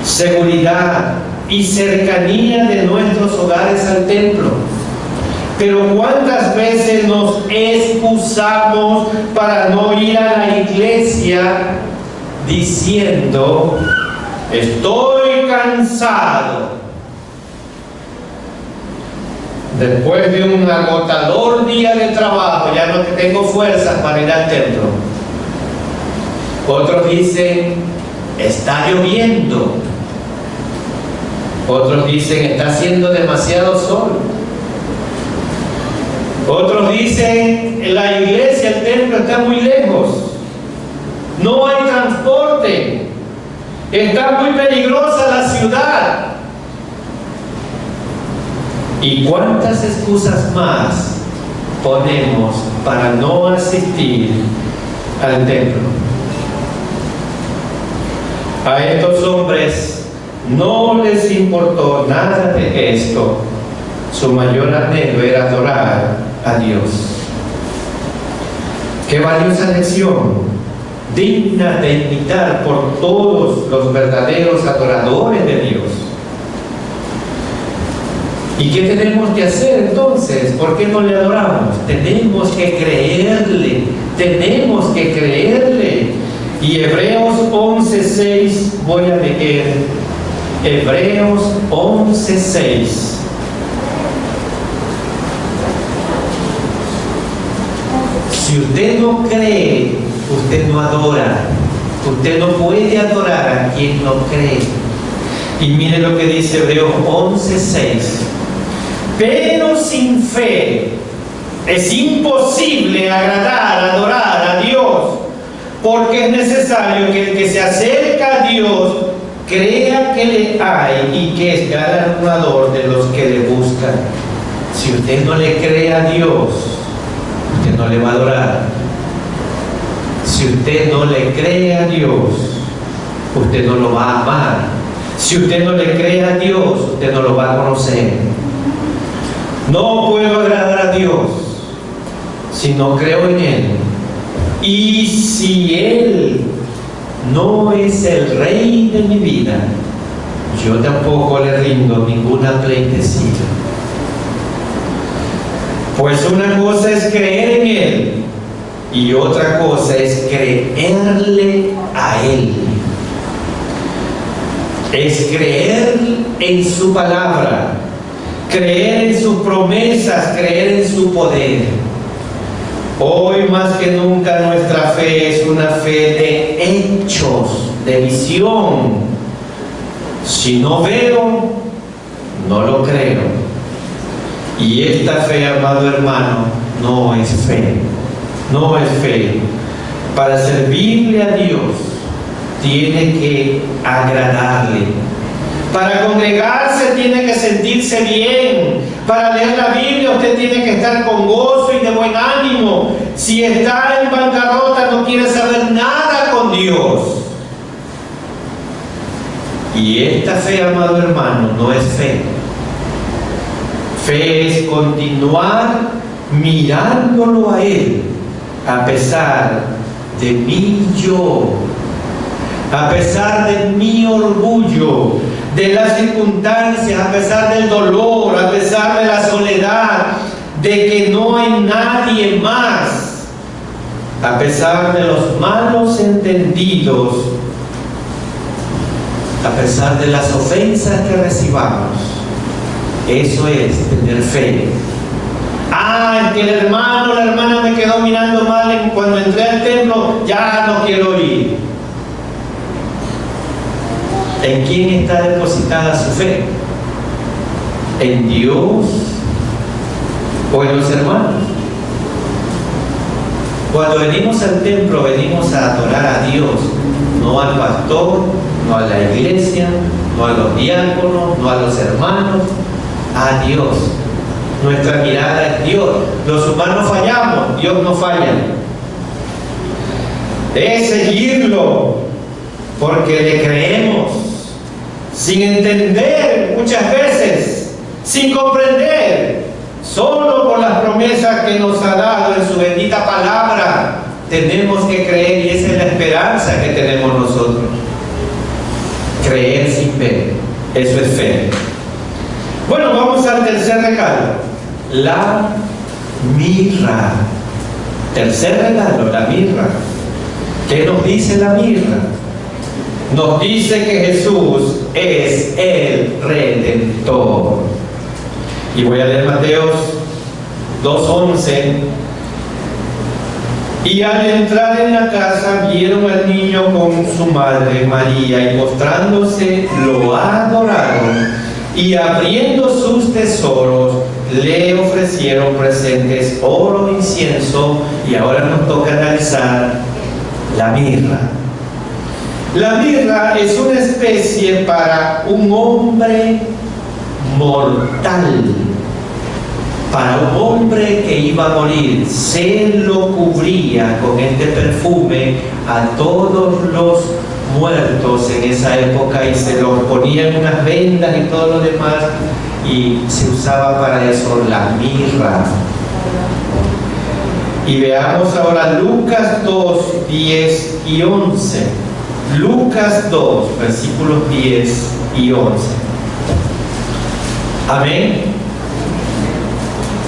seguridad y cercanía de nuestros hogares al templo. Pero ¿cuántas veces nos excusamos para no ir a la iglesia diciendo: estoy cansado? Después de un agotador día de trabajo, ya no tengo fuerzas para ir al templo. Otros dicen: está lloviendo. Otros dicen: está haciendo demasiado sol. Otros dicen: la iglesia, el templo está muy lejos. No hay transporte. Está muy peligrosa la ciudad. ¿Y cuántas excusas más ponemos para no asistir al templo? A estos hombres no les importó nada de esto. Su mayor anhelo era adorar a Dios. ¡Qué valiosa lección! Digna de imitar por todos los verdaderos adoradores de Dios. ¿Y qué tenemos que hacer entonces? ¿Por qué no le adoramos? Tenemos que creerle. Y Hebreos 11:6 voy a leer. Hebreos 11:6. Si usted no cree, usted no adora. Usted no puede adorar a quien no cree. Y mire lo que dice Hebreos 11:6. Pero sin fe es imposible agradar, adorar a Dios, porque es necesario que el que se acerca a Dios crea que le hay y que es galardonador de los que le buscan. Si usted no le cree a Dios, usted no le va a adorar. Si usted no le cree a Dios, usted no lo va a amar. Si usted no le cree a Dios, usted no lo va a conocer. No puedo agradar a Dios si no creo en Él. Y si Él no es el rey de mi vida, yo tampoco le rindo ninguna pleitesía. Pues una cosa es creer en Él y otra cosa es creerle a Él. Es creer en su palabra, creer en sus promesas, creer en su poder. Hoy más que nunca nuestra fe es una fe de hechos, de visión. Si no veo, no lo creo. Y esta fe, amado hermano, no es fe. No es fe. Para servirle a Dios, tiene que agradarle. Para congregarse tiene que sentirse bien. Para leer la Biblia usted tiene que estar con gozo y de buen ánimo. Si está en bancarrota no quiere saber nada con Dios. Y esta fe, amado hermano, no es fe. Fe es continuar mirándolo a Él a pesar de mi yo, a pesar de mi orgullo, de las circunstancias, a pesar del dolor, a pesar de la soledad, de que no hay nadie más, a pesar de los malos entendidos, a pesar de las ofensas que recibamos. Eso es tener fe. Es que el hermano, la hermana me quedó mirando mal cuando entré al templo, ya no quiero ir. ¿En quién está depositada su fe? ¿En Dios o en los hermanos? Cuando venimos al templo, venimos a adorar a Dios, no al pastor, no a la iglesia, no a los diáconos, no a los hermanos, a Dios. Nuestra mirada es Dios. Los humanos fallamos, Dios no falla. Es seguirlo porque le creemos, sin entender muchas veces, sin comprender, solo por las promesas que nos ha dado en su bendita palabra. Tenemos que creer y esa es la esperanza que tenemos nosotros. Creer sin ver, eso es fe. Bueno, vamos al tercer regalo, la mirra. Tercer regalo, la mirra. ¿Qué nos dice la mirra? Nos dice que Jesús es el Redentor. Y voy a leer Mateos 2:11. Y al entrar en la casa vieron al niño con su madre María y postrándose lo adoraron y abriendo sus tesoros le ofrecieron presentes, oro, incienso. Y ahora nos toca analizar la mirra. La mirra es una especie para un hombre mortal, para un hombre que iba a morir. Se lo cubría con este perfume a todos los muertos en esa época y se los ponían unas vendas y todo lo demás, y se usaba para eso la mirra. Y veamos ahora Lucas 2, 10 y 11. Lucas 2, versículos 10 y 11. Amén.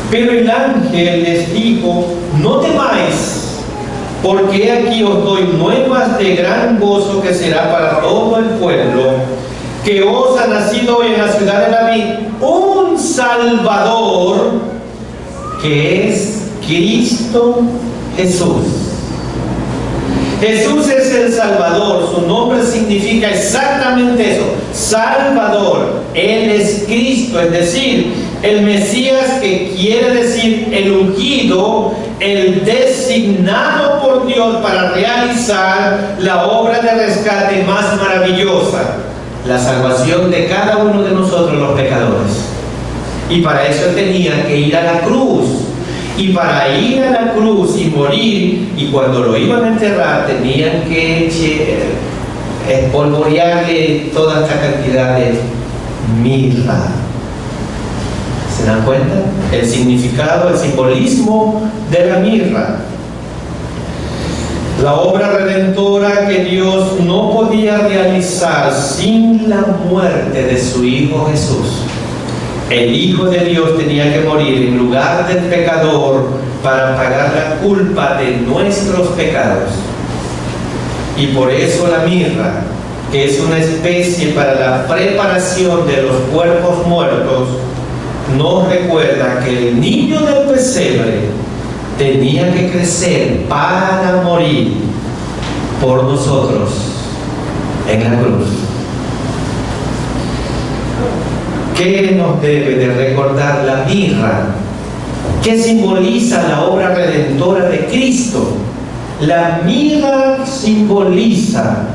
Pero el ángel les dijo: no temáis, Porque aquí os doy nuevas de gran gozo que será para todo el pueblo, que os ha nacido hoy en la ciudad de David un Salvador, que es Cristo Jesús. Jesús es el Salvador, su nombre significa exactamente eso, Salvador. Él es Cristo, es decir, el Mesías, que quiere decir el ungido, el designado por Dios para realizar la obra de rescate más maravillosa, la salvación de cada uno de nosotros los pecadores. Y para eso tenía que ir a la cruz. Y para ir a la cruz y morir, y cuando lo iban a enterrar, tenían que espolvorearle toda esta cantidad de mirra. ¿Se dan cuenta? El significado, el simbolismo de la mirra. La obra redentora que Dios no podía realizar sin la muerte de su Hijo Jesús. El Hijo de Dios tenía que morir en lugar del pecador para pagar la culpa de nuestros pecados. Y por eso la mirra, que es una especie para la preparación de los cuerpos muertos, nos recuerda que el niño del pesebre tenía que crecer para morir por nosotros en la cruz. ¿Qué nos debe de recordar la mirra? ¿Qué simboliza la obra redentora de Cristo? La mirra simboliza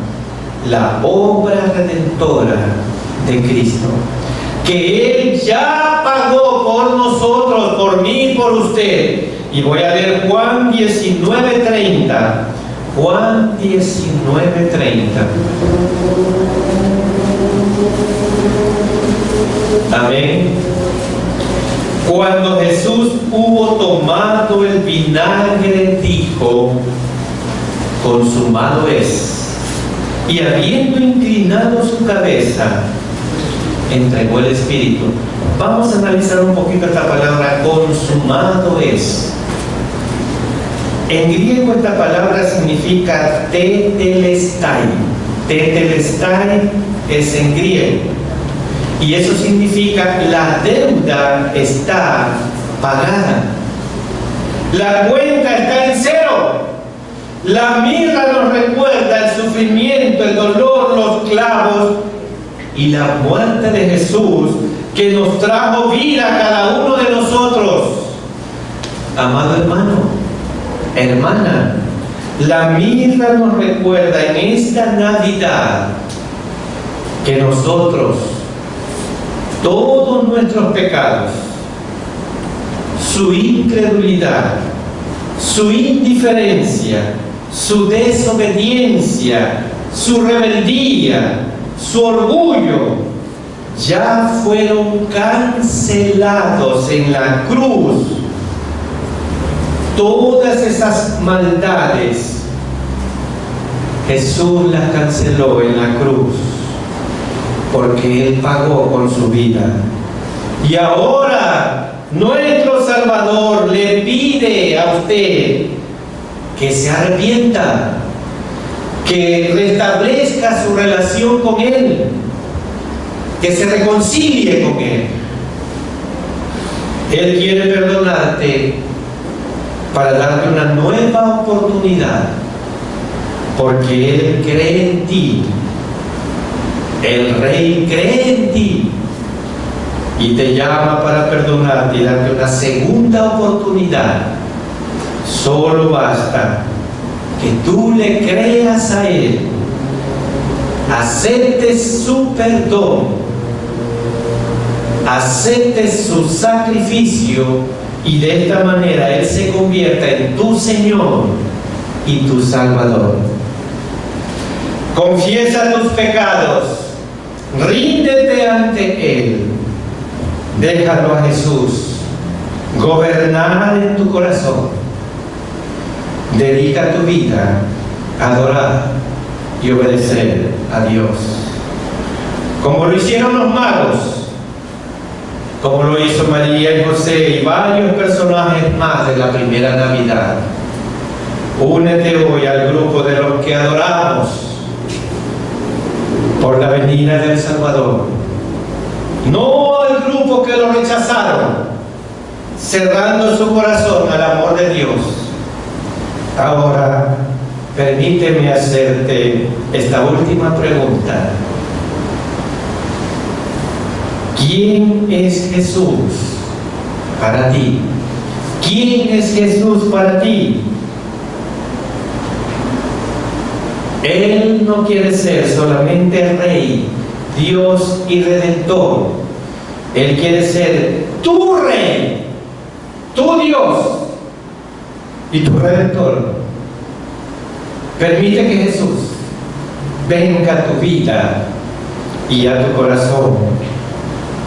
la obra redentora de Cristo, que Él ya pagó por nosotros, por mí y por usted. Y voy a leer Juan 19:30. Juan 19:30. Amén. Cuando Jesús hubo tomado el vinagre, dijo: consumado es. Y habiendo inclinado su cabeza, entregó el Espíritu. Vamos a analizar un poquito esta palabra, consumado es. En griego esta palabra significa tetelestai. Tetelestai es en griego. Y eso significa la deuda está pagada. La cuenta está en cero. La mirra nos recuerda el sufrimiento, el dolor, los clavos y la muerte de Jesús, que nos trajo vida a cada uno de nosotros. Amado hermano, hermana, la mirra nos recuerda en esta Navidad que nosotros, todos nuestros pecados, su incredulidad, su indiferencia, su desobediencia, su rebeldía, su orgullo, ya fueron cancelados en la cruz. Todas esas maldades Jesús las canceló en la cruz, porque Él pagó con su vida. Y ahora nuestro Salvador le pide a usted que se arrepienta, que restablezca su relación con Él, que se reconcilie con Él. Él quiere perdonarte para darte una nueva oportunidad, porque Él cree en ti. El Rey cree en ti y te llama para perdonarte y darte una segunda oportunidad. Solo basta que tú le creas a Él, aceptes su perdón, aceptes su sacrificio, y de esta manera Él se convierta en tu Señor y tu Salvador. Confiesa tus pecados, ríndete ante Él, déjalo a Jesús gobernar en tu corazón. Dedica tu vida a adorar y obedecer a Dios, como lo hicieron los magos, como lo hizo María y José y varios personajes más de la primera Navidad. Únete hoy al grupo de los que adoramos por la venida del Salvador. No al grupo que lo rechazaron, cerrando su corazón al amor de Dios. Ahora, permíteme hacerte esta última pregunta. ¿Quién es Jesús para ti? ¿Quién es Jesús para ti? Él no quiere ser solamente Rey, Dios y Redentor. Él quiere ser tu Rey, tu Dios y tu Redentor. Permite que Jesús venga a tu vida y a tu corazón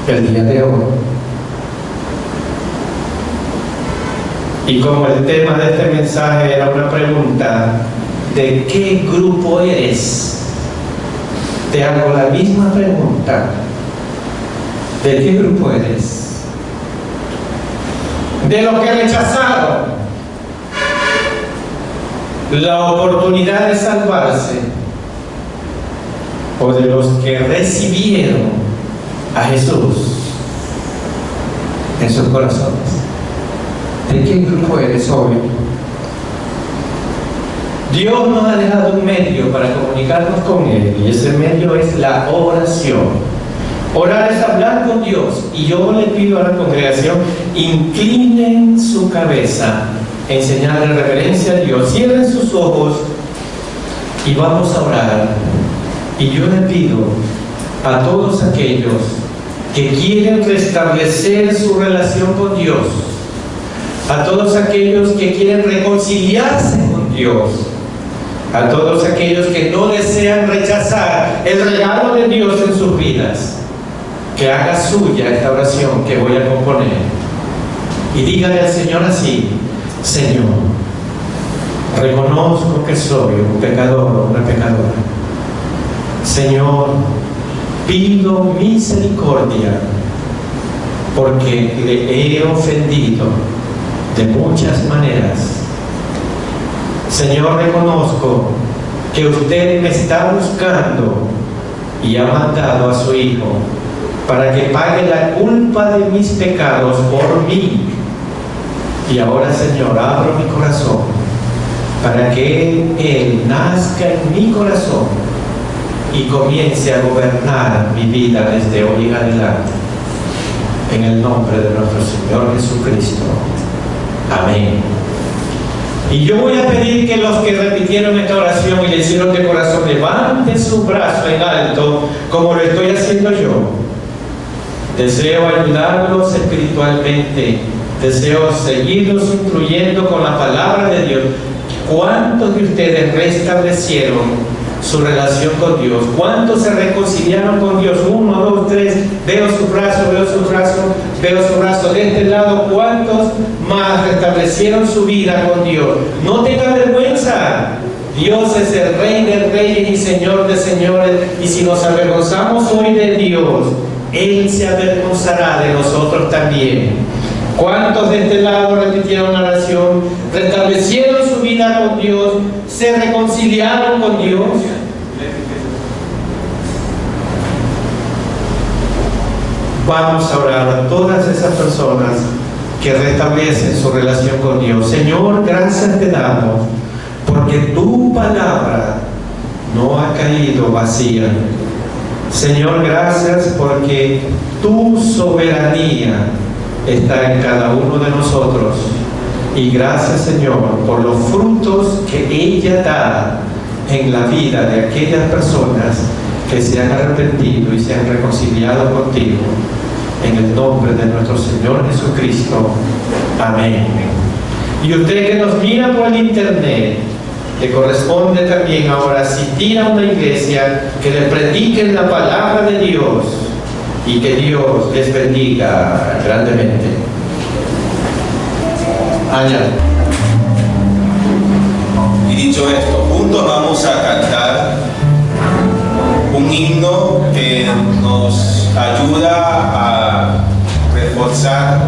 el día de hoy. Y como el tema de este mensaje era una pregunta, ¿de qué grupo eres? Te hago la misma pregunta. ¿De qué grupo eres? ¿De los que rechazaron la oportunidad de salvarse, o de los que recibieron a Jesús en sus corazones? ¿De qué grupo eres hoy? Dios nos ha dejado un medio para comunicarnos con Él, y ese medio es la oración. Orar es hablar con Dios, y yo le pido a la congregación, inclinen su cabeza en señal de reverencia a Dios, cierren sus ojos y vamos a orar. Y yo le pido a todos aquellos que quieren restablecer su relación con Dios, a todos aquellos que quieren reconciliarse con Dios, a todos aquellos que no desean rechazar el regalo de Dios en sus vidas, que haga suya esta oración que voy a componer. Y dígale al Señor así: Señor, reconozco que soy un pecador o una pecadora. Señor, pido misericordia porque le he ofendido de muchas maneras. Señor, reconozco que usted me está buscando y ha mandado a su Hijo para que pague la culpa de mis pecados por mí. Y ahora, Señor, abro mi corazón para que Él nazca en mi corazón y comience a gobernar mi vida desde hoy en adelante. En el nombre de nuestro Señor Jesucristo. Amén. Y yo voy a pedir que los que repitieron esta oración y le hicieron de corazón, levanten su brazo en alto, como lo estoy haciendo yo. Deseo ayudarlos espiritualmente. Deseo seguirlos instruyendo con la palabra de Dios. ¿Cuántos de ustedes restablecieron su relación con Dios? ¿Cuántos se reconciliaron con Dios? 1, 2, 3. Veo su brazo, veo su brazo, veo su brazo de este lado. ¿Cuántos más restablecieron su vida con Dios? No tengan vergüenza. Dios es el Rey de reyes y Señor de señores. Y si nos avergonzamos hoy de Dios, Él se avergonzará de nosotros también. ¿Cuántos de este lado repitieron la oración? Restablecieron su vida con Dios, se reconciliaron con Dios. Vamos a orar a todas esas personas que restablecen su relación con Dios. Señor, gracias te damos porque tu palabra no ha caído vacía. Señor, gracias porque tu soberanía está en cada uno de nosotros. Y gracias, Señor, por los frutos que ella da en la vida de aquellas personas que se han arrepentido y se han reconciliado contigo. En el nombre de nuestro Señor Jesucristo. Amén. Y usted que nos mira por el internet, le corresponde también ahora asistir a una iglesia que le prediquen la palabra de Dios. Y que Dios les bendiga grandemente. Añade. Y dicho esto, juntos vamos a cantar un himno que nos ayuda a reforzar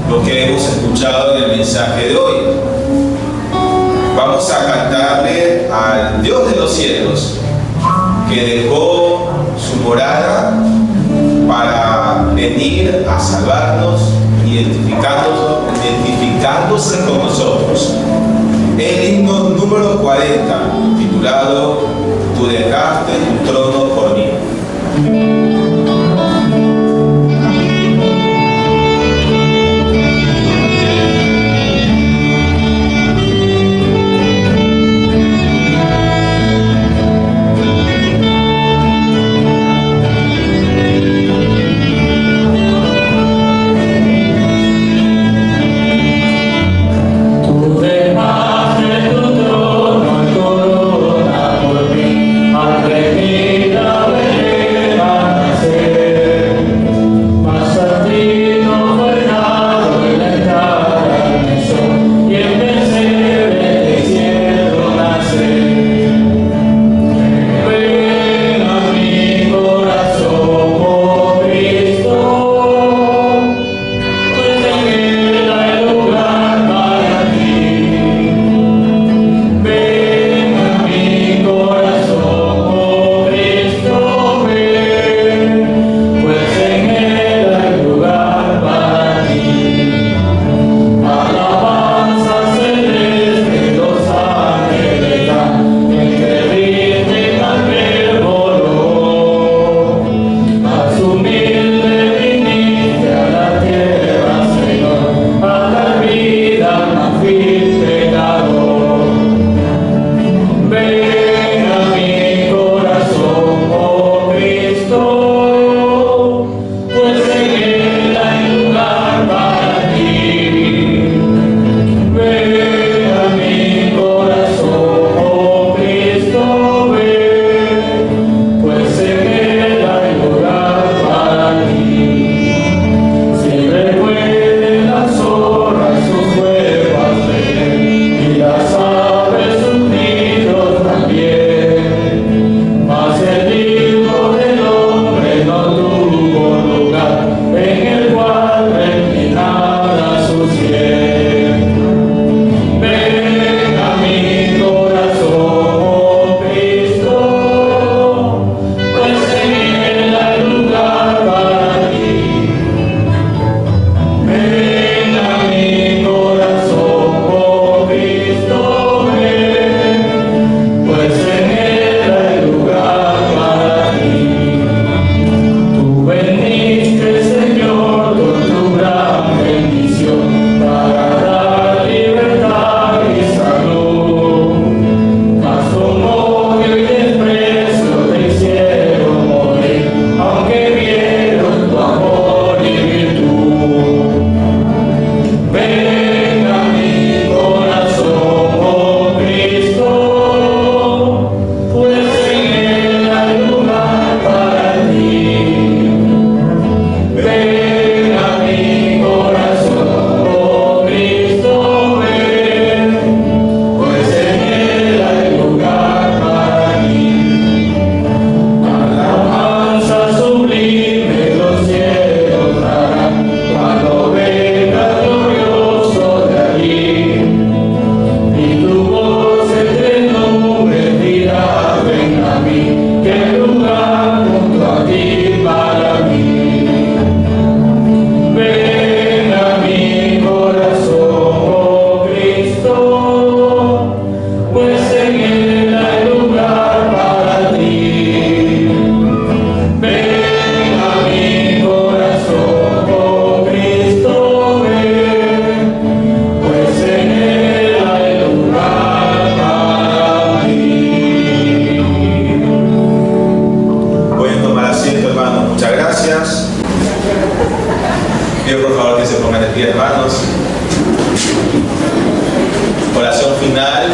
lo que hemos escuchado en el mensaje de hoy. vamos a cantarle al Dios de los cielos, que dejó su morada para venir a salvarnos, identificándose con nosotros. El himno número 40, titulado Tú dejaste tu trono por mí.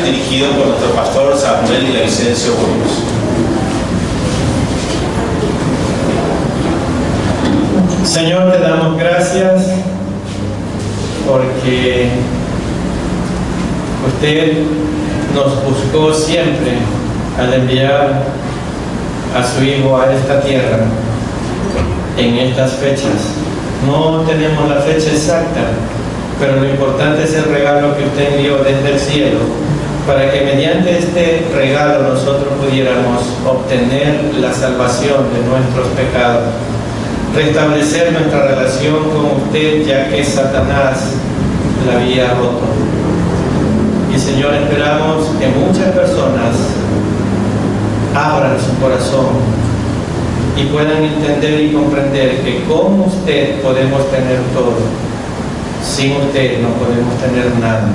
Dirigido por nuestro pastor Samuel y Vicencio Burgos. Señor, te damos gracias porque usted nos buscó siempre al enviar a su Hijo a esta tierra en estas fechas. No tenemos la fecha exacta, pero lo importante es el regalo que usted envió desde el cielo para que mediante este regalo nosotros pudiéramos obtener la salvación de nuestros pecados, restablecer nuestra relación con usted, ya que Satanás la había roto. Y Señor, esperamos que muchas personas abran su corazón y puedan entender y comprender que con usted podemos tener todo, sin usted no podemos tener nada.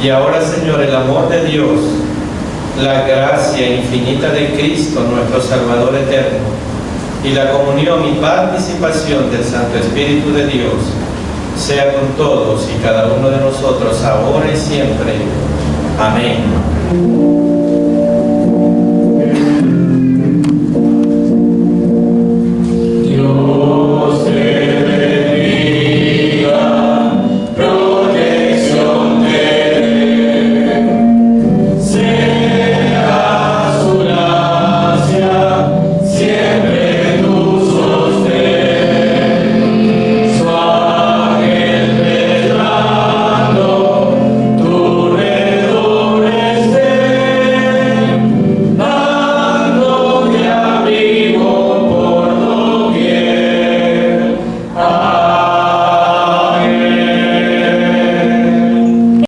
Y ahora, Señor, el amor de Dios, la gracia infinita de Cristo, nuestro Salvador eterno, y la comunión y participación del Santo Espíritu de Dios, sea con todos y cada uno de nosotros, ahora y siempre. Amén.